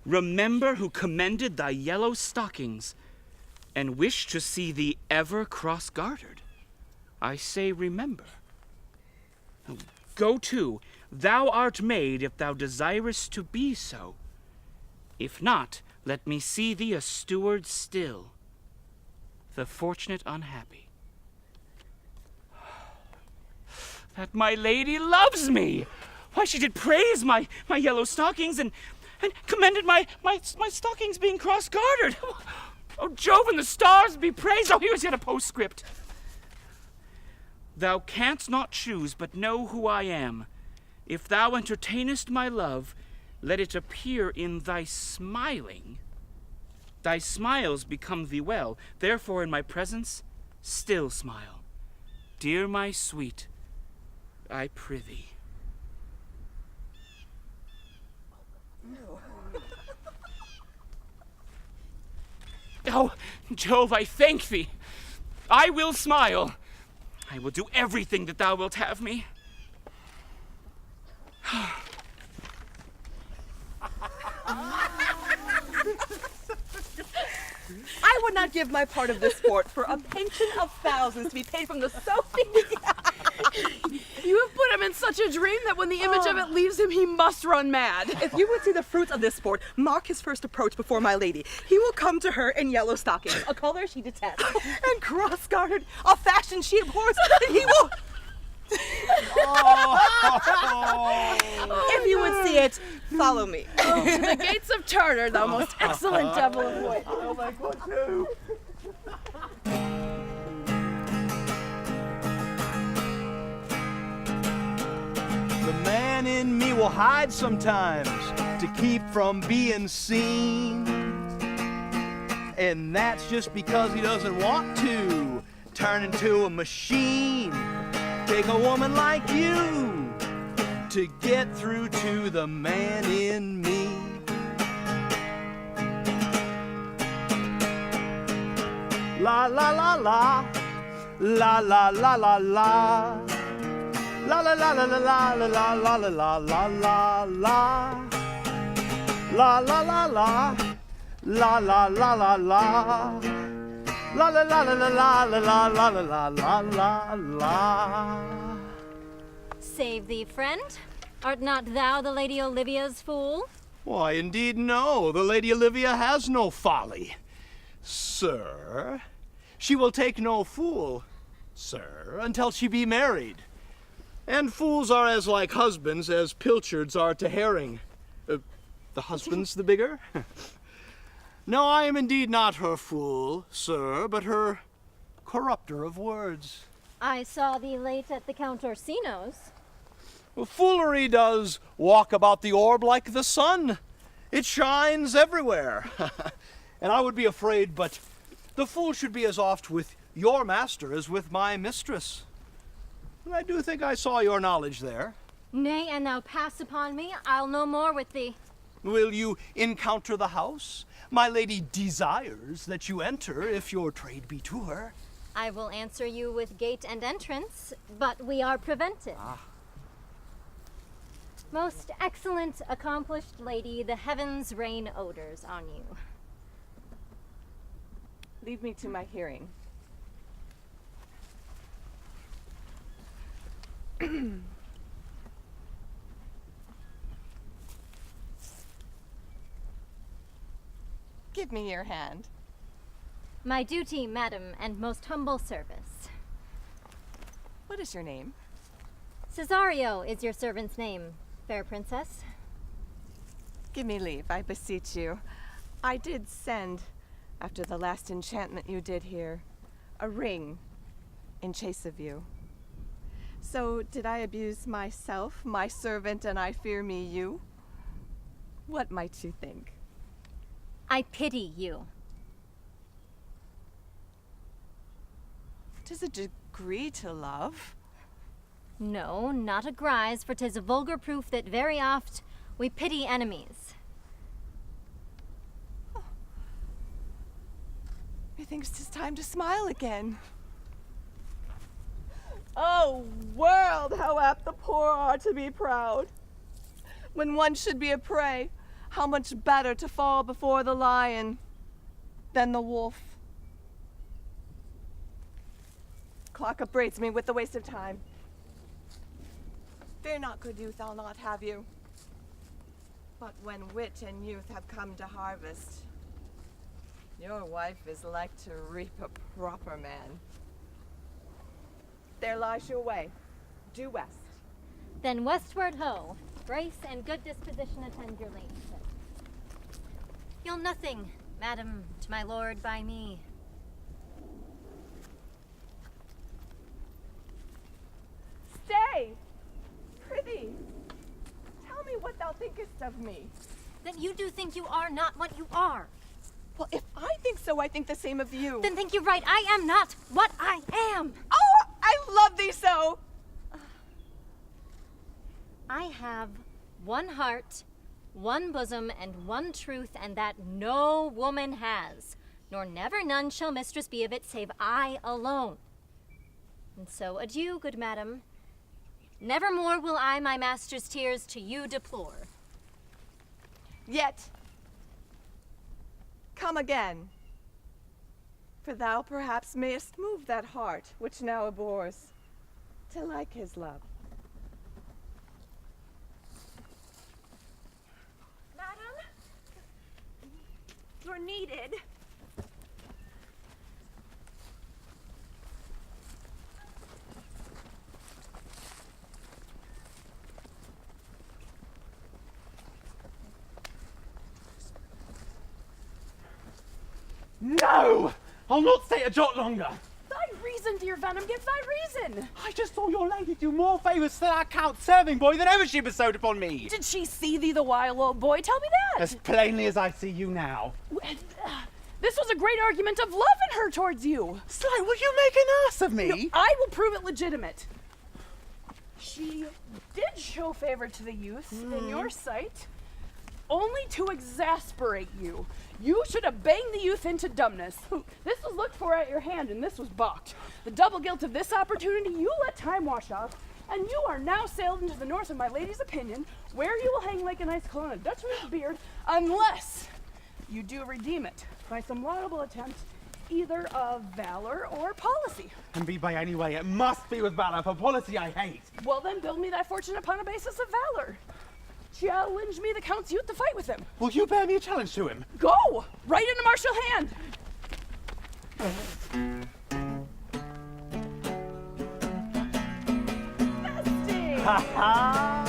Remember who commended thy yellow stockings, and wish to see thee ever cross-gartered. I say remember. Go to, thou art made if thou desirest to be so. If not, let me see thee a steward still. The fortunate unhappy. That my lady loves me! Why, she did praise my yellow stockings and commended my stockings being cross-gartered. Oh, Jove and the stars be praised! Oh, here's yet a postscript. Thou canst not choose but know who I am. If thou entertainest my love, let it appear in thy smiling. Thy smiles become thee well, therefore in my presence still smile. Dear my sweet, I prithee. Oh, Jove, I thank thee. I will smile. I will do everything that thou wilt have me. I would not give my part of this sport for a pension of thousands to be paid from the Sophie. You have put him in such a dream that when the image of it leaves him, he must run mad. If you would see the fruits of this sport, mark his first approach before my lady. He will come to her in yellow stockings, a color she detests, and cross-gartered, a fashion she abhors, and he will... If you would see it, follow me. Oh, to the gates of Tartar, thou most excellent devil of wit. Oh my God, too. The man in me will hide sometimes to keep from being seen. And that's just because he doesn't want to turn into a machine. Take a woman like you to get through to the man in me. La la la la, la la la la la. La la la la la la la la la la la la la. La la la la, la la la la la. La la la la la la la la la la la la. Save thee, friend. Art not thou the Lady Olivia's fool? Why, indeed no. The Lady Olivia has no folly. Sir, she will take no fool, sir, until she be married. And fools are as like husbands as pilchards are to herring. The husband's the bigger? No, I am indeed not her fool, sir, but her corrupter of words. I saw thee late at the Count Orsino's. Well, foolery does walk about the orb like the sun. It shines everywhere. And I would be afraid, but the fool should be as oft with your master as with my mistress. And I do think I saw your knowledge there. Nay, an thou pass upon me, I'll no more with thee. Will you encounter the house? My lady desires that you enter, if your trade be to her. I will answer you with gate and entrance, but we are prevented. Most excellent, accomplished lady, the heavens rain odors on you. Leave me to my hearing. Give me your hand. My duty, madam, and most humble service. What is your name? Cesario is your servant's name, fair princess. Give me leave, I beseech you. I did send, after the last enchantment you did here, a ring in chase of you. So did I abuse myself, my servant, and I fear me you? What might you think? I pity you. 'Tis a degree to love. No, not a grise, for 'tis a vulgar proof that very oft we pity enemies. Methinks 'tis time to smile again. Oh, world, how apt the poor are to be proud. When one should be a prey, how much better to fall before the lion than the wolf. Clock upbraids me with the waste of time. Fear not, good youth, I'll not have you. But when wit and youth have come to harvest, your wife is like to reap a proper man. There lies your way. Due west. Then westward ho. Grace and good disposition attend your ladyship. You'll nothing, madam, to my lord by me. Stay! Prithee, tell me what thou thinkest of me. That you do think you are not what you are. Well, if I think so, I think the same of you. Then think you right, I am not what I am. Oh, I love thee so! I have one heart, one bosom, and one truth, and that no woman has, nor never none shall mistress be of it, save I alone. And so adieu, good madam. Nevermore will I my master's tears to you deplore. Yet, come again, for thou perhaps mayest move that heart which now abhors, to like his love. Madam, you're needed. No! I'll not stay a jot longer. Thy reason, dear Venom, give thy reason. I just saw your lady do more favours to that count serving boy than ever she bestowed upon me. Did she see thee the while, old boy? Tell me that. As plainly as I see you now. This was a great argument of love in her towards you. Sly, will you make an ass of me? No, I will prove it legitimate. She did show favor to the youth in your sight, only to exasperate you. You should have banged the youth into dumbness. This was looked for at your hand, and this was balked. The double guilt of this opportunity you let time wash off, and you are now sailed into the north of my lady's opinion, where you will hang like an icicle on a Dutchman's beard, unless you do redeem it by some laudable attempt, either of valor or policy. And be by any way, it must be with valour, for policy I hate. Well then, build me thy fortune upon a basis of valor. Challenge me the Count's youth to fight with him. Will you bear me a challenge to him? Go! Right into martial hand! Bestie! Ha ha!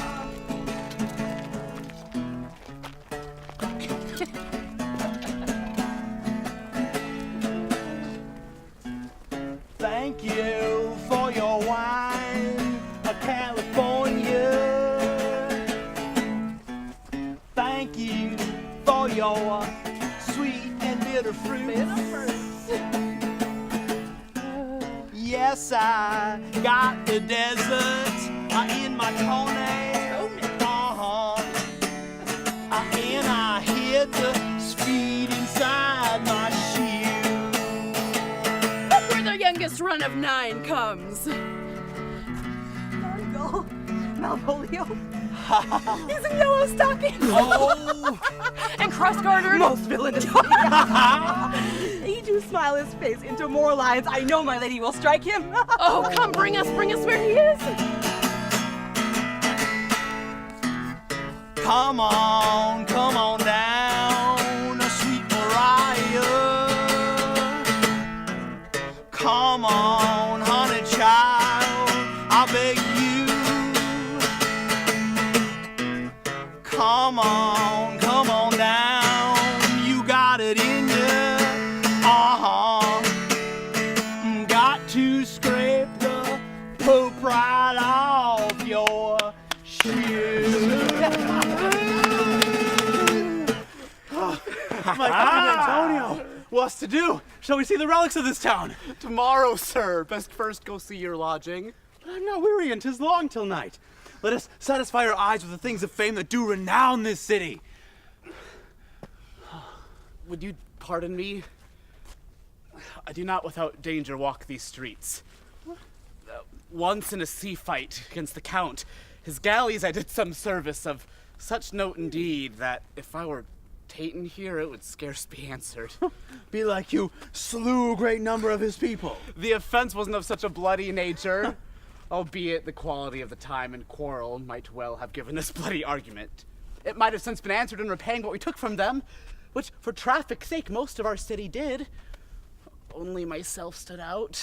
Thank you for your wine, California. Thank you for your sweet and bitter fruit. Yes, I got the desert in my corner. And I hid the speed inside my shoe. Look where the youngest run of 9 comes. Malvolio. He's in yellow stockings. Oh! And cross-gartered. Most villainous. He do smile his face into more lines. I know my lady will strike him. Oh, come, bring us where he is. Come on down, sweet Mariah. Come on, honey child, I beg you. Come on down, you got it in you. Got to scrape the poop right off your shoe. My friend Antonio, what's to do? Shall we see the relics of this town? Tomorrow, sir. Best first go see your lodging. I'm not weary, and 'tis long till night. Let us satisfy our eyes with the things of fame that do renown this city. Would you pardon me? I do not without danger walk these streets. Once in a sea fight against the Count, his galleys I did some service of such note indeed that if I were ta'en here, it would scarce be answered. Be like you slew a great number of his people. The offense wasn't of such a bloody nature. albeit the quality of the time and quarrel might well have given this bloody argument. It might have since been answered in repaying what we took from them, which for traffic's sake most of our city did. Only myself stood out.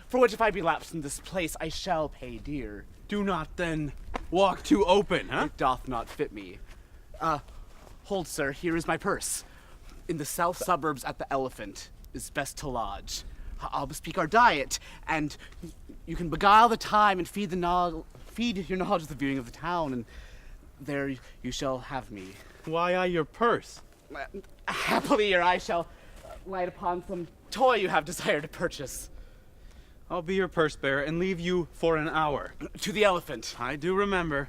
For which if I be lapsed in this place, I shall pay dear. Do not then walk too open, huh? It doth not fit me. Hold, sir, here is my purse. In the south suburbs at the Elephant is best to lodge. I'll bespeak our diet, and you can beguile the time and feed your knowledge of the viewing of the town, and there you shall have me. Why I your purse? Happily your eye shall light upon some toy you have desired to purchase. I'll be your purse bearer and leave you for an hour. To the Elephant. I do remember.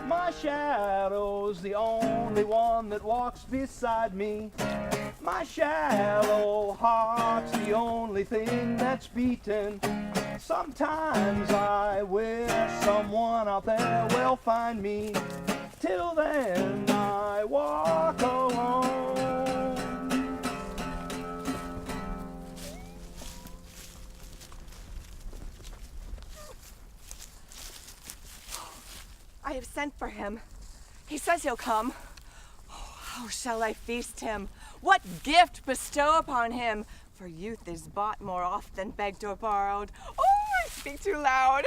My shadow's the only one that walks beside me. My shallow heart's the only thing that's beaten. Sometimes I wish someone out there will find me. Till then I walk alone. I have sent for him. He says he'll come. Oh, how shall I feast him? What gift bestow upon him? For youth is bought more oft than begged or borrowed. Oh, I speak too loud.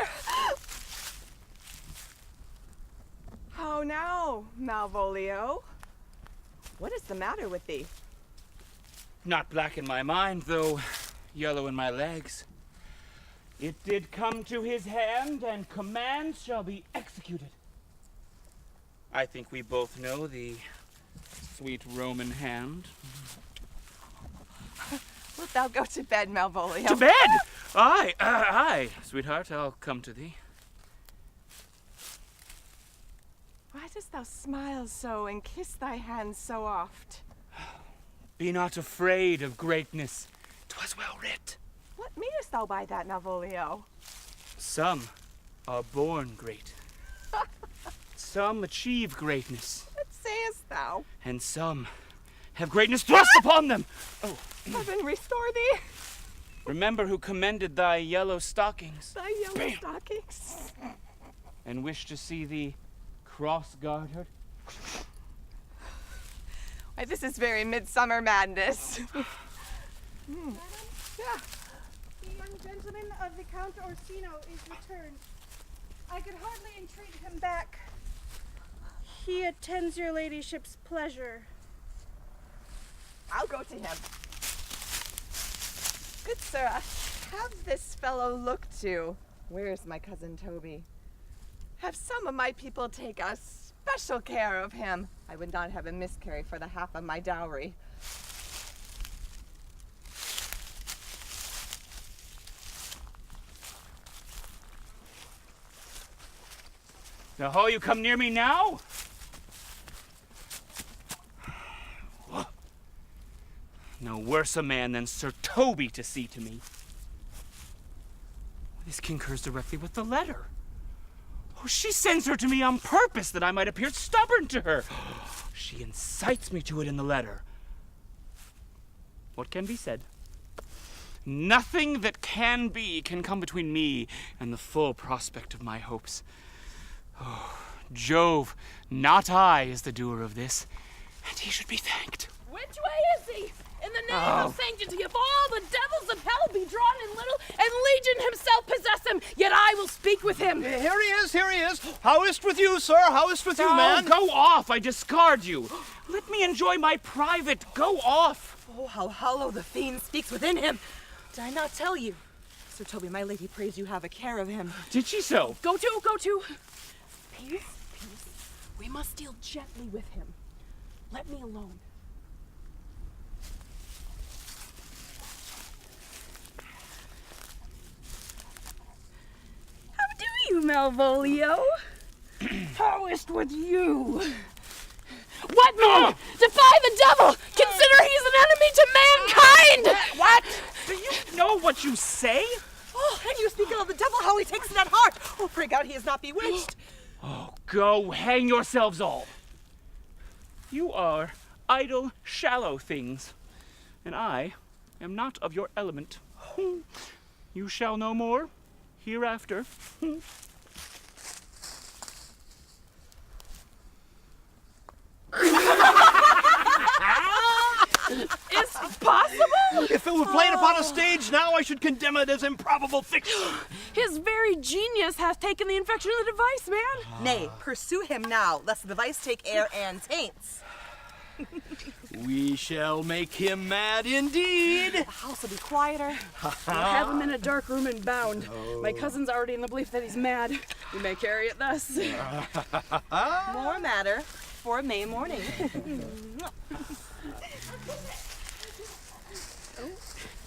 How now, Malvolio? What is the matter with thee? Not black in my mind, though yellow in my legs. It did come to his hand, and commands shall be executed. I think we both know the sweet Roman hand. Wilt thou go to bed, Malvolio? To bed? Aye, sweetheart, I'll come to thee. Why dost thou smile so and kiss thy hands so oft? Be not afraid of greatness. 'Twas well writ. What meanest thou by that, Malvolio? Some are born great. Some achieve greatness. What sayest thou? And some have greatness thrust upon them. Oh, Heaven restore thee. remember who commended thy yellow stockings Thy yellow stockings. and wished to see thee cross-gartered. Why, this is very midsummer madness. Madam, Yeah. the young gentleman of the Count Orsino is returned. I could hardly entreat him back. He attends your ladyship's pleasure. I'll go to him. Good sir, have this fellow looked to. Where's my cousin Toby? Have some of my people take a special care of him. I would not have him miscarry for the half of my dowry. The ho, you come near me now? No worse a man than Sir Toby to see to me. This concurs directly with the letter. Oh, she sends her to me on purpose that I might appear stubborn to her. She incites me to it in the letter. What can be said? Nothing that can be can come between me and the full prospect of my hopes. Oh, Jove, not I, is the doer of this, and he should be thanked. Which way is he? In the name of sanctity of all the devils of hell be drawn in little, and Legion himself possess him, yet I will speak with him. Here he is. How is't with you, sir? How is't with you, man? Go off, I discard you. Let me enjoy my private. Go off. Oh, how hollow the fiend speaks within him. Did I not tell you? Sir Toby, my lady prays you have a care of him. Did she so? Go to. Peace. We must deal gently with him. Let me alone. How do you, Malvolio? How is't with you? sweat me! Defy the devil! Consider he's an enemy to mankind! What? Do you know what you say? Oh, and you speak of the devil, how he takes it at heart. Oh, pray God he is not bewitched. Oh, go hang yourselves all. You are idle, shallow things, and I am not of your element. You shall know more hereafter. It's possible? If it were played upon a stage now, I should condemn it as improbable fiction. His very genius hath taken the infection of the device, man. Nay, pursue him now, lest the device take air and taints. We shall make him mad indeed. The house will be quieter. We'll have him in a dark room and bound. My cousin's already in the belief that he's mad. We may carry it thus. More matter for a May morning.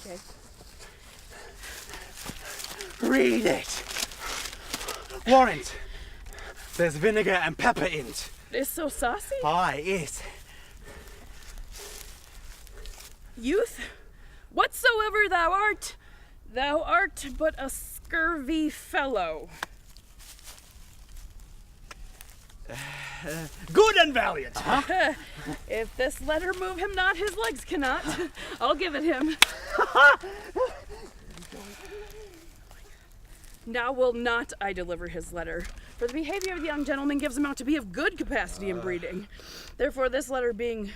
Okay. Read it. Warrant. There's vinegar and pepper in't. It's so saucy. Aye, it. Youth, whatsoever thou art but a scurvy fellow. Good and valiant. If this letter move him not, his legs cannot. I'll give it him. Now will not I deliver his letter, for the behavior of the young gentleman gives him out to be of good capacity in breeding. Therefore, this letter being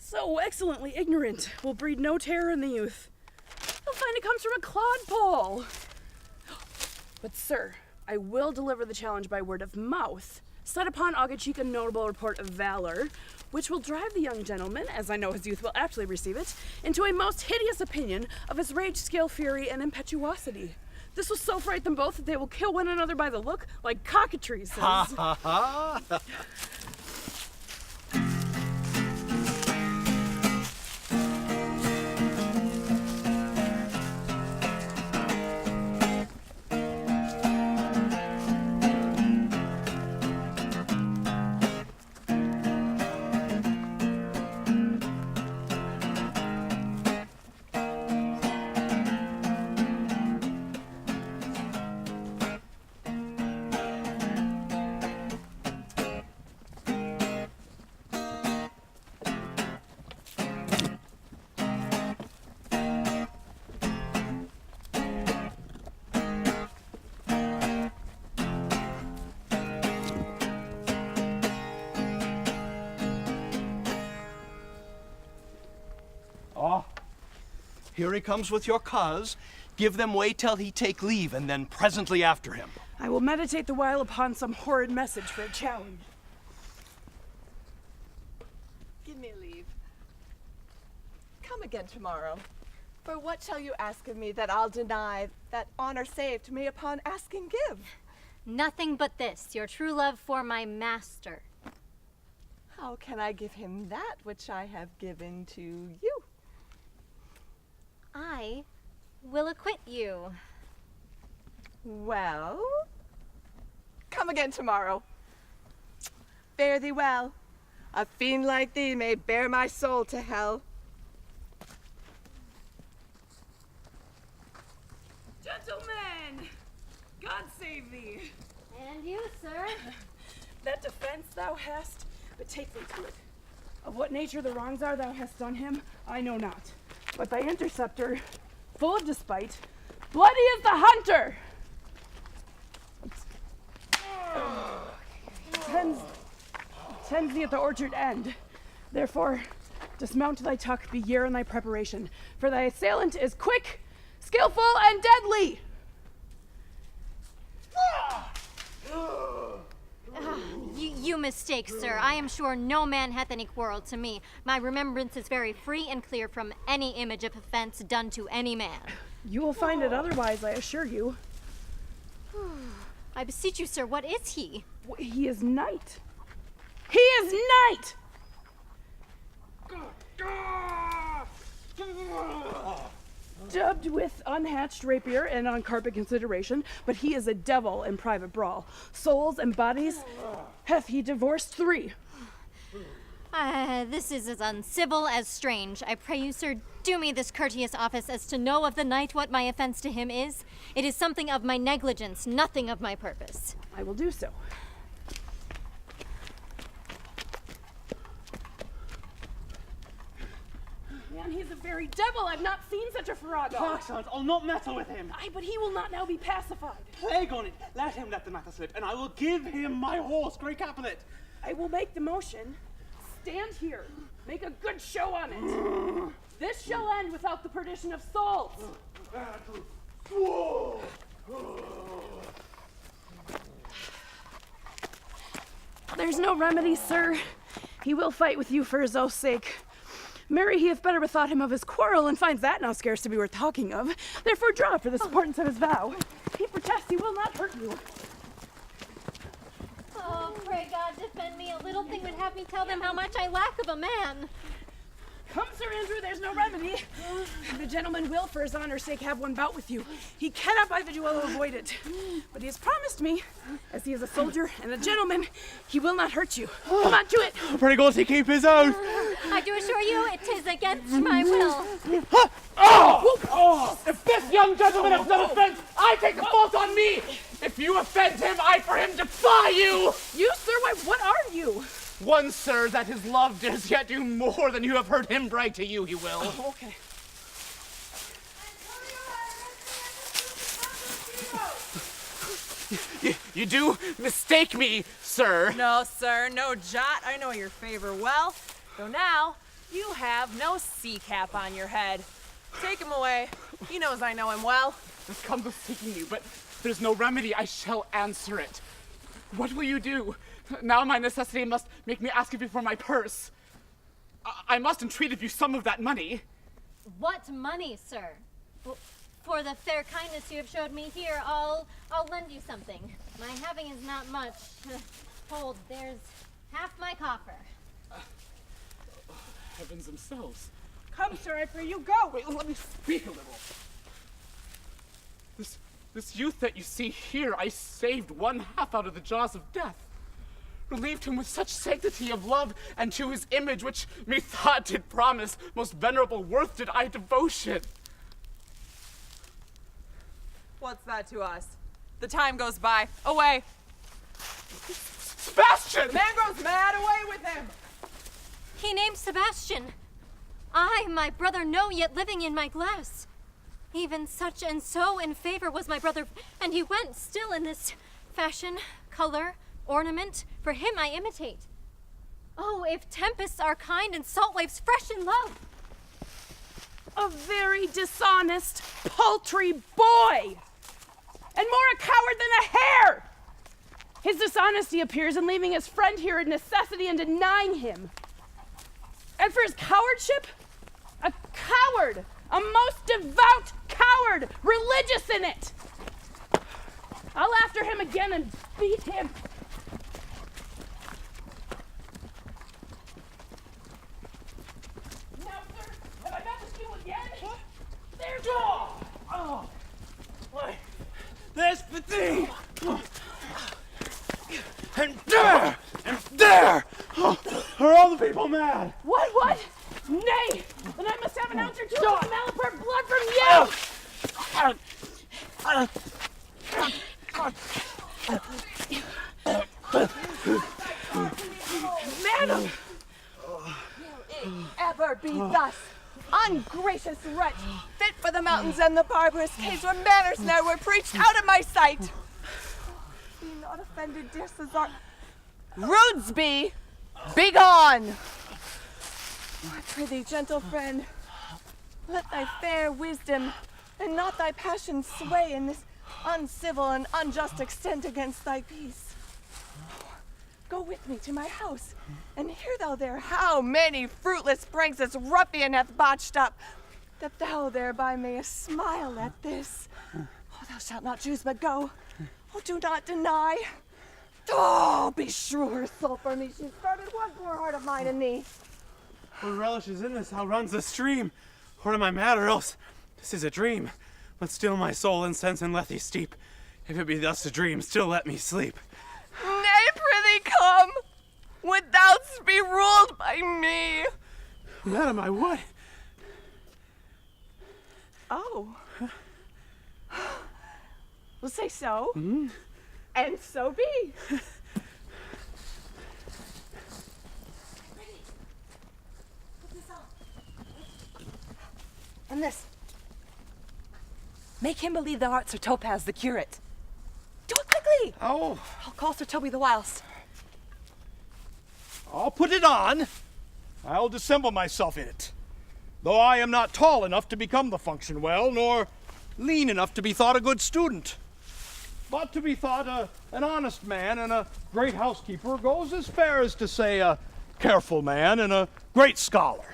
so excellently ignorant will breed no terror in the youth. He'll find it comes from a clodpole. But sir, I will deliver the challenge by word of mouth, set upon Augachik a notable report of valor, which will drive the young gentleman, as I know his youth will aptly receive it, into a most hideous opinion of his rage, skill, fury, and impetuosity. This will so fright them both that they will kill one another by the look, like cockatrices. Ha ha ha. Here he comes with your cuz. Give them way till he take leave, and then presently after him. I will meditate the while upon some horrid message for a challenge. Give me leave. Come again tomorrow. For what shall you ask of me that I'll deny, that honor saved me upon asking give? Nothing but this, your true love for my master. How can I give him that which I have given to you? I will acquit you. Well, come again tomorrow. Fare thee well. A fiend like thee may bear my soul to hell. Gentlemen, God save thee. And you, sir? That defense thou hast, but take thee to it. Of what nature the wrongs are thou hast done him, I know not. But thy interceptor, full of despite, bloody is the hunter! Tends thee at the orchard end. Therefore, dismount thy tuck, be year in thy preparation, for thy assailant is quick, skillful, and deadly! You mistake, sir. I am sure no man hath any quarrel to me. My remembrance is very free and clear from any image of offense done to any man. You will find it otherwise, I assure you. I beseech you, sir, what is he? He is knight. He is knight! Dubbed with unhatched rapier and on carpet consideration, but he is a devil in private brawl. Souls and bodies hath he divorced 3. This is as uncivil as strange. I pray you, sir, do me this courteous office as to know of the knight what my offense to him is. It is something of my negligence, nothing of my purpose. I will do so. Man, he's a very devil. I've not seen such a farrago. Parksons, I'll not meddle with him. Aye, but he will not now be pacified. Plague on it. Let him let the matter slip, and I will give him my horse, Great Capulet. I will make the motion. Stand here. Make a good show on it. This shall end without the perdition of souls. There's no remedy, sir. He will fight with you for his oath's sake. Marry, he hath better bethought him of his quarrel, and finds that now scarce to be worth talking of. Therefore draw for the supportance of his vow. He protests he will not hurt you. Oh, pray God defend me. A little thing would have me tell them how much I lack of a man. Come, Sir Andrew, there's no remedy. The gentleman will, for his honor's sake, have one bout with you. He cannot by the duel avoid it. But he has promised me, as he is a soldier and a gentleman, he will not hurt you. Come on, do it! Pray God he keep his oath. I do assure you, it is against my will. If this young gentleman has no offense, I take the fault on me! If you offend him, I for him defy you! You, sir, why, what are you? One, sir, that his love dares yet do more than you have heard him brag to you, he will. Oh, okay. You do mistake me, sir. No, sir, no jot. I know your favor well. Though now, you have no sea cap on your head. Take him away. He knows I know him well. This comes of seeking you, but there's no remedy. I shall answer it. What will you do? Now my necessity must make me ask of you for my purse. I must entreat of you some of that money. What money, sir? For the fair kindness you have showed me here, I'll lend you something. My having is not much. Hold, there's half my coffer. Heavens themselves. Come, sir, I pray you go. Wait, let me speak a little. This youth that you see here, I saved one half out of the jaws of death. Relieved him with such sanctity of love, and to his image, which methought did promise most venerable worth, did I devotion. What's that to us? The time goes by. Away. Sebastian! Man grows mad. Away with him. He named Sebastian. I, my brother, know, yet living in my glass. Even such and so in favor was my brother, and he went still in this fashion, color, ornament, for him I imitate. Oh, if tempests are kind and salt waves fresh in love. A very dishonest, paltry boy! And more a coward than a hare! His dishonesty appears in leaving his friend here in necessity and denying him. And for his cowardship, a coward! A most devout coward! Religious in it! I'll after him again and beat him. Now, sir, have I got the shoe again? There's Oh! Why, there's the thing! And there! Are all the people mad? What? Nay! Then I must have an ounce or two of Malapert blood from you! Madam! Will it ever be thus? Ungracious wretch, fit for the mountains and the barbarous caves where manners ne'er were preached, out of my sight! Be not offended, dear Cesario. Rudesby, begone! I prithee, gentle friend, let thy fair wisdom and not thy passion sway in this uncivil and unjust extent against thy peace. Go with me to my house, and hear thou there how many fruitless pranks this ruffian hath botched up, that thou thereby mayest smile at this. Oh, thou shalt not choose but go. Oh, do not deny. Oh, beshrew her soul for me. She started one poor heart of mine in thee. What relish is in this? How runs the stream? Or am I mad, or else this is a dream? But still my soul in sense and lethe steep. If it be thus a dream, still let me sleep. Nay, prithee, come. would thou be ruled by me? Madam, I would. Oh. We'll say so. And so be. And this. Make him believe thou art Sir Topaz the curate. Do it quickly! Oh, I'll call Sir Toby the whilst. I'll put it on. I'll dissemble myself in it. Though I am not tall enough to become the function well, nor lean enough to be thought a good student. But to be thought an honest man and a great housekeeper goes as fair as to say a careful man and a great scholar.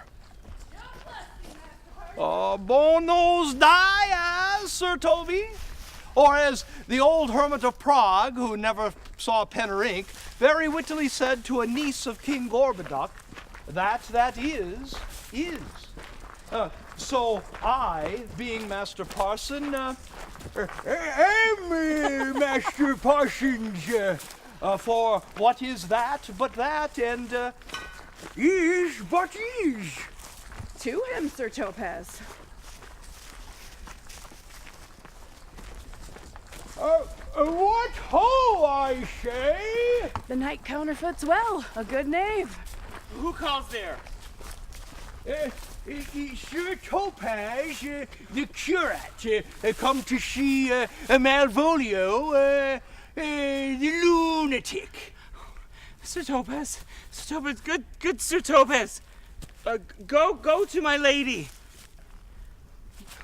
Bon nos dias, Sir Toby. Or as the old hermit of Prague, who never saw pen or ink, very wittily said to a niece of King Gorboduc, that is. So I, being Master Parson, am Master Parsons, for what is that but that, and is but is. To him, Sir Topaz. What ho, I say? The knight counterfeits well. A good knave. Who calls there? Sir Topaz, the curate, come to see Malvolio, the lunatic. Sir Topaz, good Sir Topaz. Go to my lady.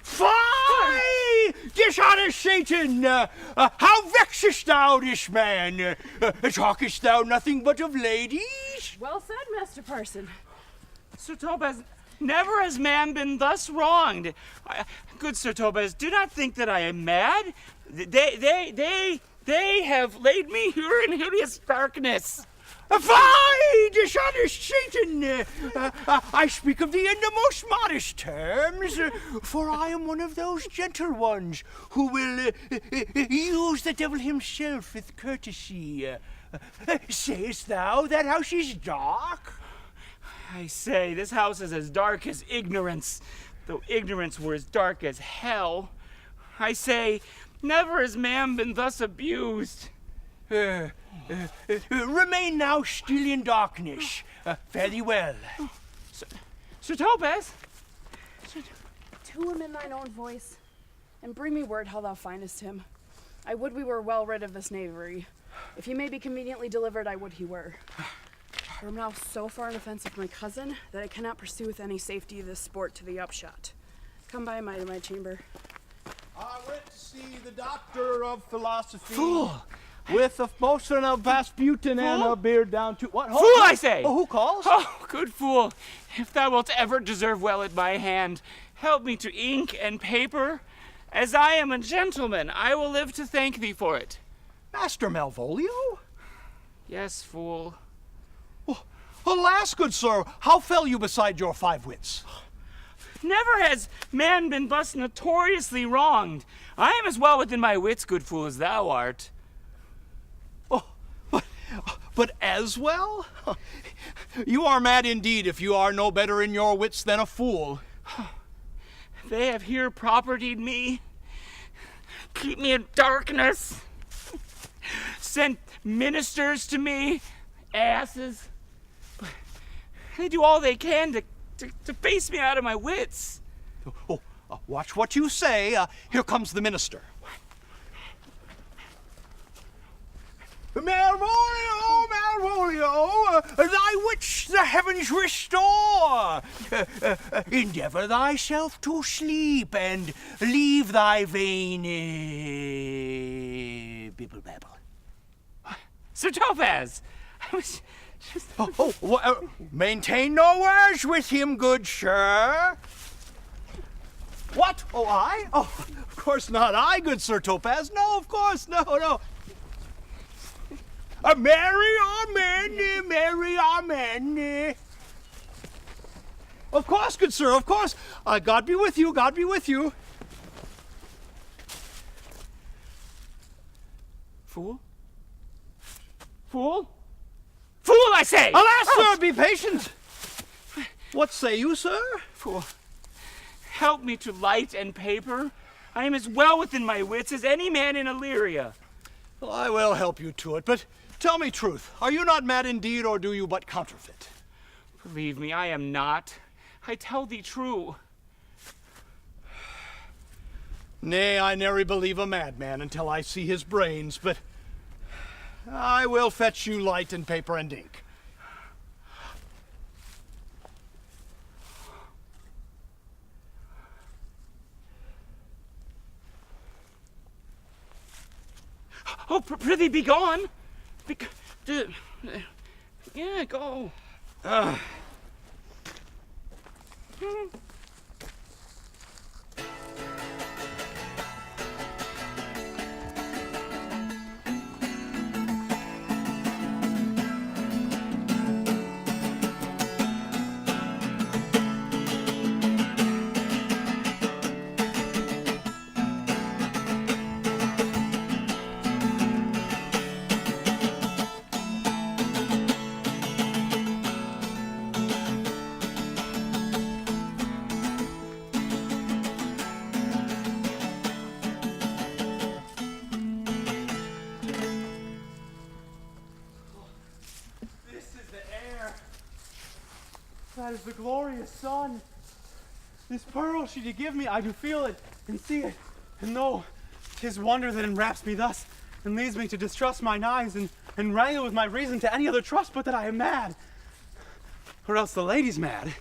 Fie! Dishonest Satan! How vexest thou this man? Talkest thou nothing but of ladies? Well said, Master Parson. Sir Topaz, never has man been thus wronged. Good Sir Topaz, do not think that I am mad. They have laid me here in hideous darkness. Fie, dishonest Satan! I speak of thee in the most modest terms, for I am one of those gentle ones who will use the devil himself with courtesy. Sayest thou that house is dark? I say, this house is as dark as ignorance, though ignorance were as dark as hell. I say, never has man been thus abused. Remain now still in darkness. Fare thee well. Sir Topaz? To him in thine own voice, and bring me word how thou findest him. I would we were well rid of this knavery. If he may be conveniently delivered, I would he were. For I'm now so far in offense of my cousin that I cannot pursue with any safety this sport to the upshot. Come by my chamber. I went to see the doctor of philosophy. Fool! With a motion of Vasputin and a beard down to... What? Fool, I say! Oh, who calls? Oh, good fool. If thou wilt ever deserve well at my hand, help me to ink and paper. As I am a gentleman, I will live to thank thee for it. Master Malvolio? Yes, fool. Oh, alas, good sir, how fell you beside your 5 wits? Never has man been thus notoriously wronged. I am as well within my wits, good fool, as thou art. But as well? You are mad indeed if you are no better in your wits than a fool. They have here propertied me, keep me in darkness, sent ministers to me, asses. They do all they can to face me out of my wits. Watch what you say. Here comes the minister. Malvolio, Malvolio, thy wits the heavens restore. Endeavor thyself to sleep and leave thy vain bibble babble. Sir Topaz, I was just... Maintain no words with him, good sir. What? Oh, I? Oh, of course not I, good Sir Topaz. No, of course, no. Merry amen, merry amen. Of course, good sir, of course. God be with you, God be with you. Fool? Fool? Fool! duel, I say! Alas, sir, be patient. What say you, sir? Fool, help me to light and paper. I am as well within my wits as any man in Illyria. Well, I will help you to it, but tell me truth. Are you not mad indeed, or do you but counterfeit? Believe me, I am not. I tell thee true. Nay, I nary believe a madman until I see his brains, but I will fetch you light and paper and ink. Oh, prithee, be gone. Yeah, go. That is the glorious sun. This pearl she did give me, I do feel it and see it, and know 'tis wonder that enwraps me thus, and leads me to distrust mine eyes, and wrangle with my reason to any other trust but that I am mad. Or else the lady's mad.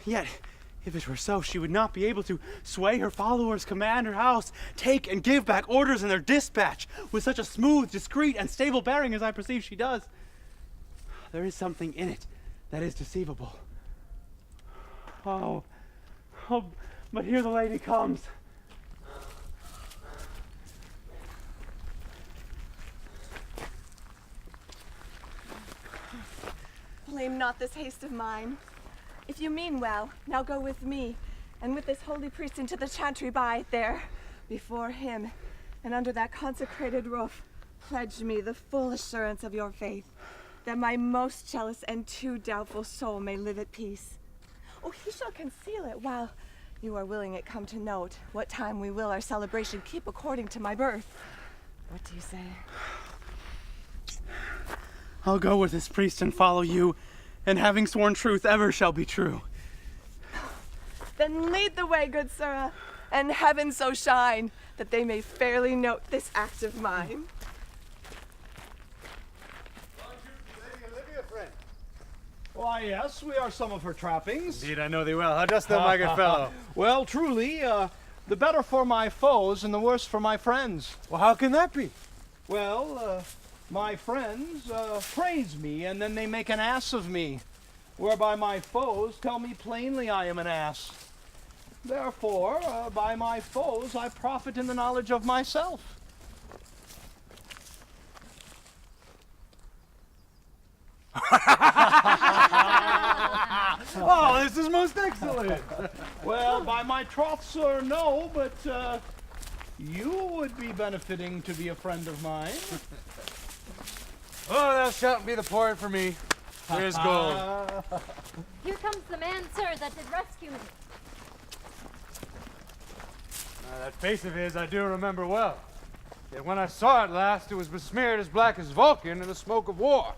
Yet, if it were so, she would not be able to sway her followers, command her house, take and give back orders in their dispatch, with such a smooth, discreet, and stable bearing as I perceive she does. There is something in it that is deceivable. Oh, but here the lady comes. Blame not this haste of mine. If you mean well, now go with me, and with this holy priest into the chantry by there, before him, and under that consecrated roof, pledge me the full assurance of your faith, that my most jealous and too doubtful soul may live at peace. Oh, he shall conceal it while you are willing it come to note what time we will our celebration keep according to my birth. What do you say? I'll go with this priest and follow you, and having sworn truth ever shall be true. Then lead the way, good sirrah, and heaven so shine that they may fairly note this act of mine. Lady Olivia, friend. Why, yes, we are some of her trappings. Indeed, I know thee well. How dost thou, my good fellow? Well, truly, the better for my foes and the worse for my friends. Well, how can that be? Well, my friends praise me, and then they make an ass of me, whereby my foes tell me plainly I am an ass. Therefore, by my foes I profit in the knowledge of myself. Oh, this is most excellent. Well, by my troth, sir, no, but you would be benefiting to be a friend of mine. Oh, thou shalt be the port for me. Here's gold. Here comes the man, sir, that did rescue me. That face of his I do remember well. Yet when I saw it last, it was besmeared as black as Vulcan in the smoke of war.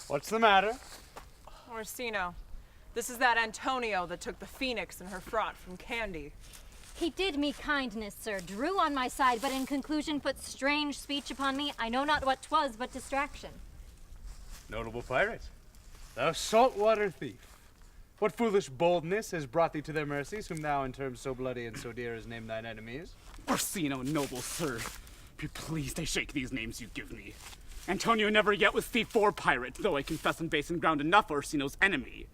What's the matter? Orsino, this is that Antonio that took the phoenix and her fraught from Candy. He did me kindness, sir, drew on my side, but in conclusion put strange speech upon me. I know not what 'twas, but distraction. Notable pirate, thou saltwater thief. What foolish boldness has brought thee to their mercies, whom thou in terms so bloody and so dear as name thine enemies? Orsino, noble sir, be pleased I shake these names you give me. Antonio never yet was thief or pirate, though I confess on base and ground enough Orsino's enemy.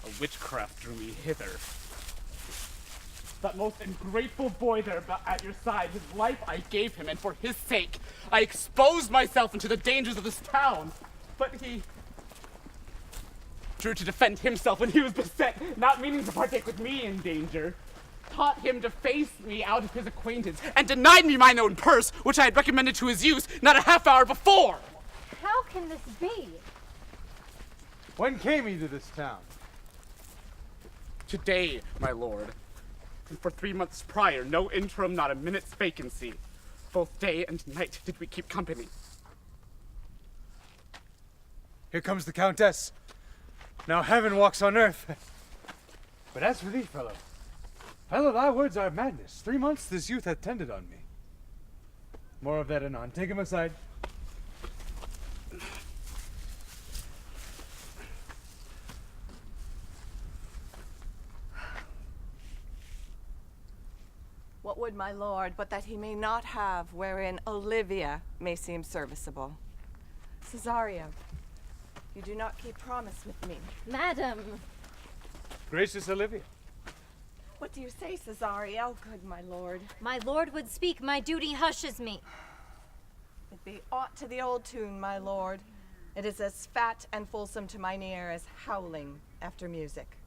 A witchcraft drew me hither. That most ungrateful boy there at your side, his life I gave him, and for his sake, I exposed myself into the dangers of this town. But he drew to defend himself when he was beset, not meaning to partake with me in danger. Taught him to face me out of his acquaintance, and denied me mine own purse, which I had recommended to his use not a half hour before. How can this be? When came he to this town? Today, my lord. And for 3 months prior, no interim, not a minute's vacancy. Both day and night did we keep company. Here comes the Countess. Now heaven walks on earth. But as for thee, fellow, thy words are madness. 3 months this youth hath tended on me. More of that anon. Take him aside. What would my lord but that he may not have wherein Olivia may seem serviceable? Cesario, you do not keep promise with me. Madam! Gracious Olivia. What do you say, Cesario? Good my lord. My lord would speak, my duty hushes me. It be aught to the old tune, my lord. It is as fat and fulsome to mine ear as howling after music.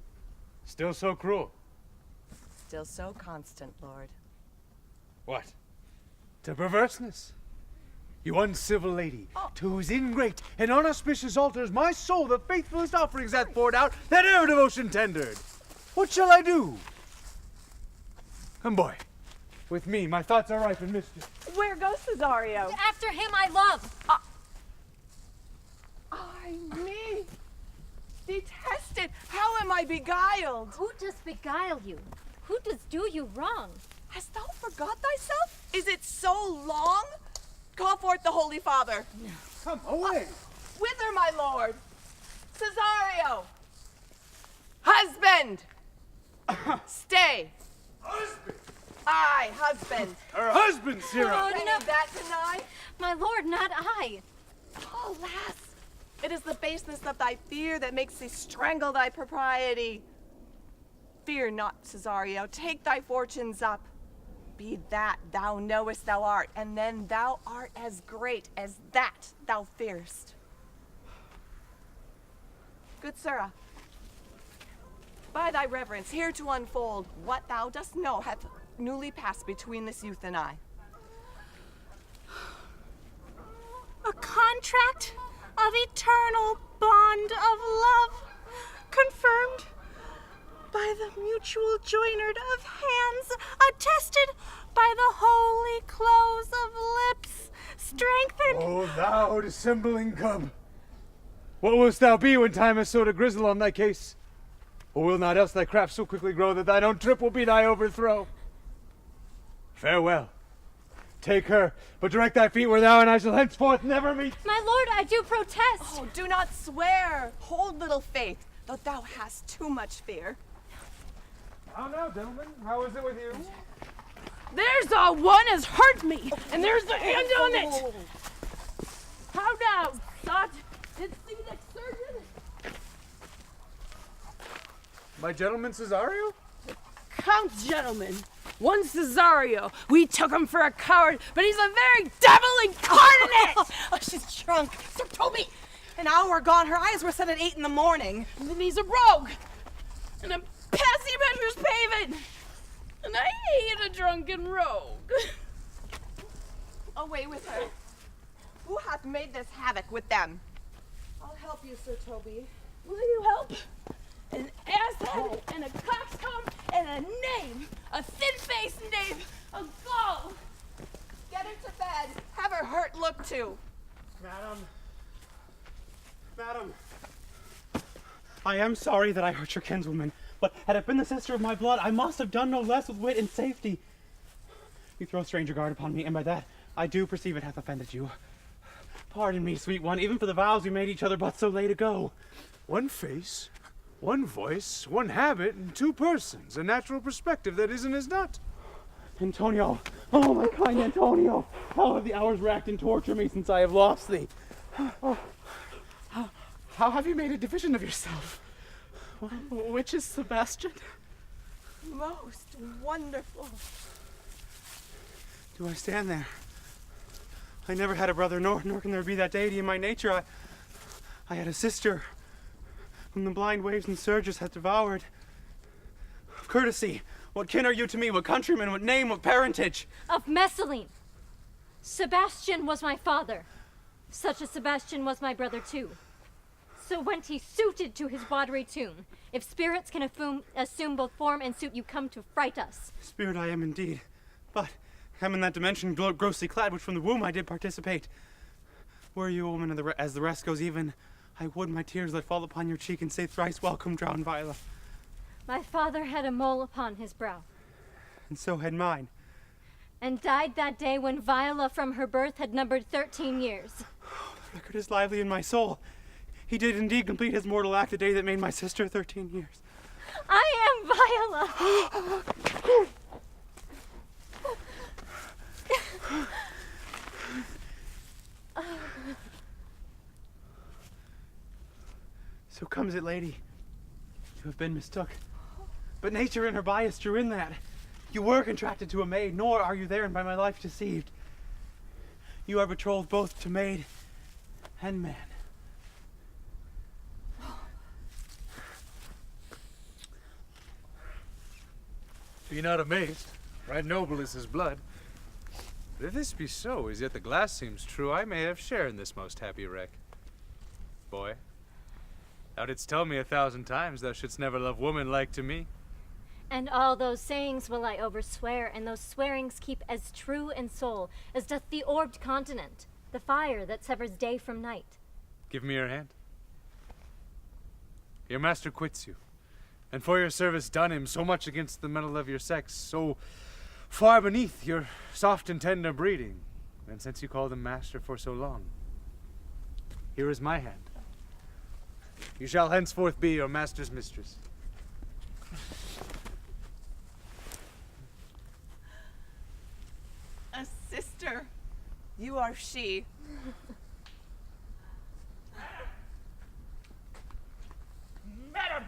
Still so cruel. Still so constant, lord. What? To perverseness. You uncivil lady, to whose ingrate and unauspicious altars my soul the faithfulest offerings hath poured out that e'er devotion tendered. What shall I do? Come, boy. With me, my thoughts are ripe in mischief. Where goes Cesario? After him I love! Ay me! Detested! How am I beguiled? Who does beguile you? Who does do you wrong? Hast thou forgot thyself? Is it so long? Call forth the Holy Father. Come away. Whither, my lord? Cesario! Husband! Stay! Husband! Aye, husband. Her husband, Sirrah! Oh, Any no. that deny? My lord, not I. Alas! It is the baseness of thy fear that makes thee strangle thy propriety. Fear not, Cesario. Take thy fortunes up. Be that thou knowest thou art, and then thou art as great as that thou fearest. Good sirrah, by thy reverence, here to unfold what thou dost know hath newly passed between this youth and I. A contract of eternal bond of love, confirmed by the mutual joinard of hands, attested by the holy close of lips, strengthened. Oh, thou dissembling cub! What wilt thou be when time has sowed a grizzle on thy case? Or will not else thy craft so quickly grow that thine own trip will be thy overthrow? Farewell. Take her, but direct thy feet where thou and I shall henceforth never meet. My lord, I do protest. Oh, do not swear. Hold little faith, though thou hast too much fear. How now, gentlemen? How is it with you? There's one has hurt me, and there's the hand on it. How now, Sot? Did see the surgeon? My gentleman Cesario? Count's gentleman. One Cesario. We took him for a coward, but he's a very devil incarnate! Oh, she's drunk. Sir Toby! An hour gone, her eyes were set at 8 in the morning. And then he's a rogue. And a passy measures paving. And I hate a drunken rogue. Away with her. Who hath made this havoc with them? I'll help you, Sir Toby. Will you help? An asshead and a coxcomb and a knave. A thin-faced knave. A gull. Get her to bed. Have her hurt look to. Madam, I am sorry that I hurt your kinswoman, but had it been the sister of my blood, I must have done no less with wit and safety. You throw stranger guard upon me, and by that I do perceive it hath offended you. Pardon me, sweet one, even for the vows we made each other but so late ago. One face, one voice, one habit, and two persons. A natural perspective that is and is not. Antonio, oh my kind Antonio, how have the hours racked and tortured me since I have lost thee? How have you made a division of yourself? Which is Sebastian? Most wonderful. Do I stand there? I never had a brother, nor can there be that deity in my nature. I had a sister whom the blind waves and surges had devoured. Of courtesy, what kin are you to me? What countryman? What name? What parentage? Of Messaline. Sebastian was my father. Such a Sebastian was my brother too. So went he suited to his watery tomb. If spirits can assume both form and suit, you come to fright us. Spirit I am indeed, but am in that dimension grossly clad, which from the womb I did participate. Were you a woman as the rest goes even, I would my tears let fall upon your cheek and say thrice welcome, drowned Viola. My father had a mole upon his brow. And so had mine. And died that day when Viola from her birth had numbered 13 years. The record is lively in my soul. He did indeed complete his mortal act the day that made my sister 13 years. I am Viola! So comes it, lady. You have been mistook. But nature in her bias drew in that. You were contracted to a maid, nor are you therein by my life deceived. You are betrothed both to maid and man. Be not amazed. Right noble is his blood. But if this be so, as yet the glass seems true, I may have share in this most happy wreck. Boy, thou didst tell me 1,000 times thou shouldst never love woman like to me. And all those sayings will I overswear, and those swearings keep as true in soul as doth the orbed continent, the fire that severs day from night. Give me your hand. Your master quits you, and for your service done him so much against the metal of your sex, so far beneath your soft and tender breeding, and since you called him master for so long, here is my hand. You shall henceforth be your master's mistress. A sister. You are she. Madam!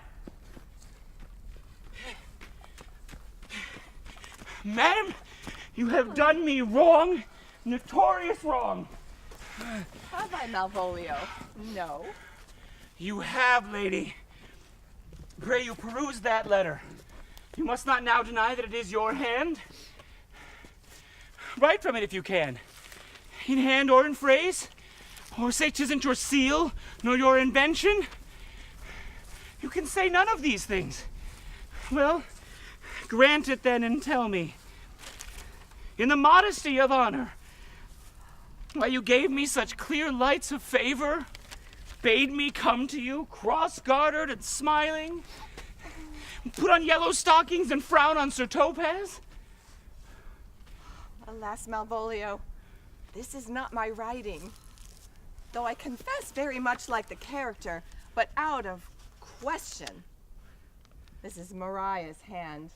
Madam, you have done me wrong, notorious wrong. Have I, Malvolio? No. You have, lady. Pray you peruse that letter. You must not now deny that it is your hand. Write from it if you can. In hand or in phrase. Or say 'tisn't your seal, nor your invention. You can say none of these things. Well, grant it then and tell me. In the modesty of honor, why you gave me such clear lights of favor, bade me come to you, cross-gartered and smiling, put on yellow stockings and frown on Sir Topaz? Alas, Malvolio, this is not my writing. Though I confess very much like the character, but out of question. This is Mariah's hand.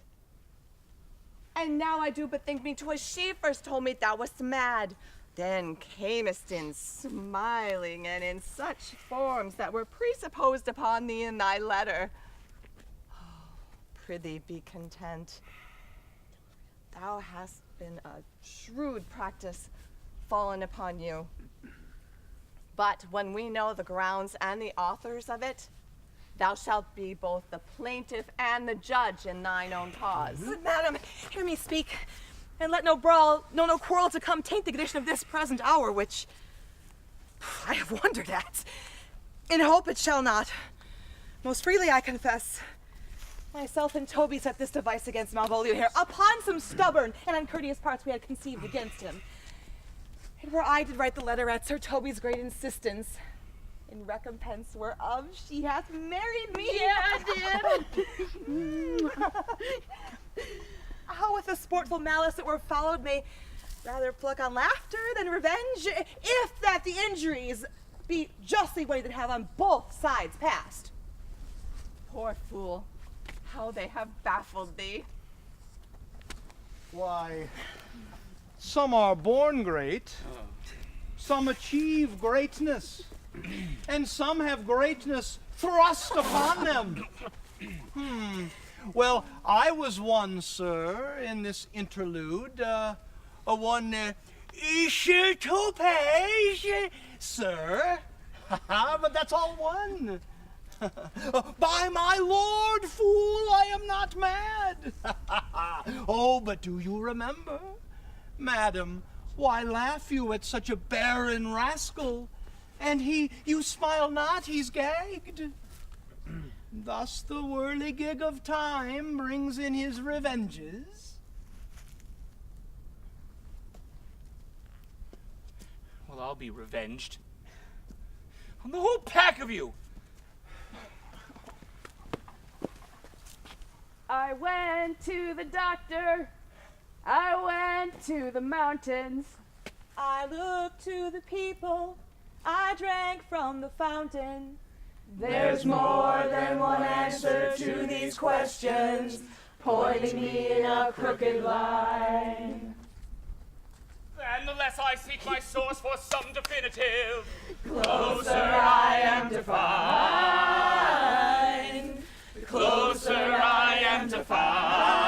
And now I do but think me 'twas she first told me thou wast mad. Then camest in smiling and in such forms that were presupposed upon thee in thy letter. Oh, prithee be content. Thou hast been a shrewd practice fallen upon you. But when we know the grounds and the authors of it, thou shalt be both the plaintiff and the judge in thine own cause. Madam, hear me speak, and let no brawl, no quarrel to come taint the condition of this present hour, which I have wondered at. In hope it shall not. Most freely I confess, myself and Toby set this device against Malvolio here, upon some stubborn and uncourteous parts we had conceived against him. It were I did write the letter at Sir Toby's great insistence, in recompense whereof she hath married me. Yeah, I did. How with a sportful malice that were followed may rather pluck on laughter than revenge, if that the injuries be justly weighted that have on both sides passed. Poor fool, how they have baffled thee. Why, some are born great, some achieve greatness, and some have greatness thrust upon them. Well, I was one, sir, in this interlude, one Topage, sir. But that's all one. By my lord, fool, I am not mad. Oh, but do you remember? Madam, why laugh you at such a barren rascal? And you smile not, he's gagged. Thus the whirligig of time brings in his revenges. Well, I'll be revenged. On the whole pack of you! I went to the doctor. I went to the mountains. I looked to the people. I drank from the fountain. There's more than one answer to these questions, pointing me in a crooked line. And the less I seek my source for some definitive, Closer I am to find. Closer I am to find.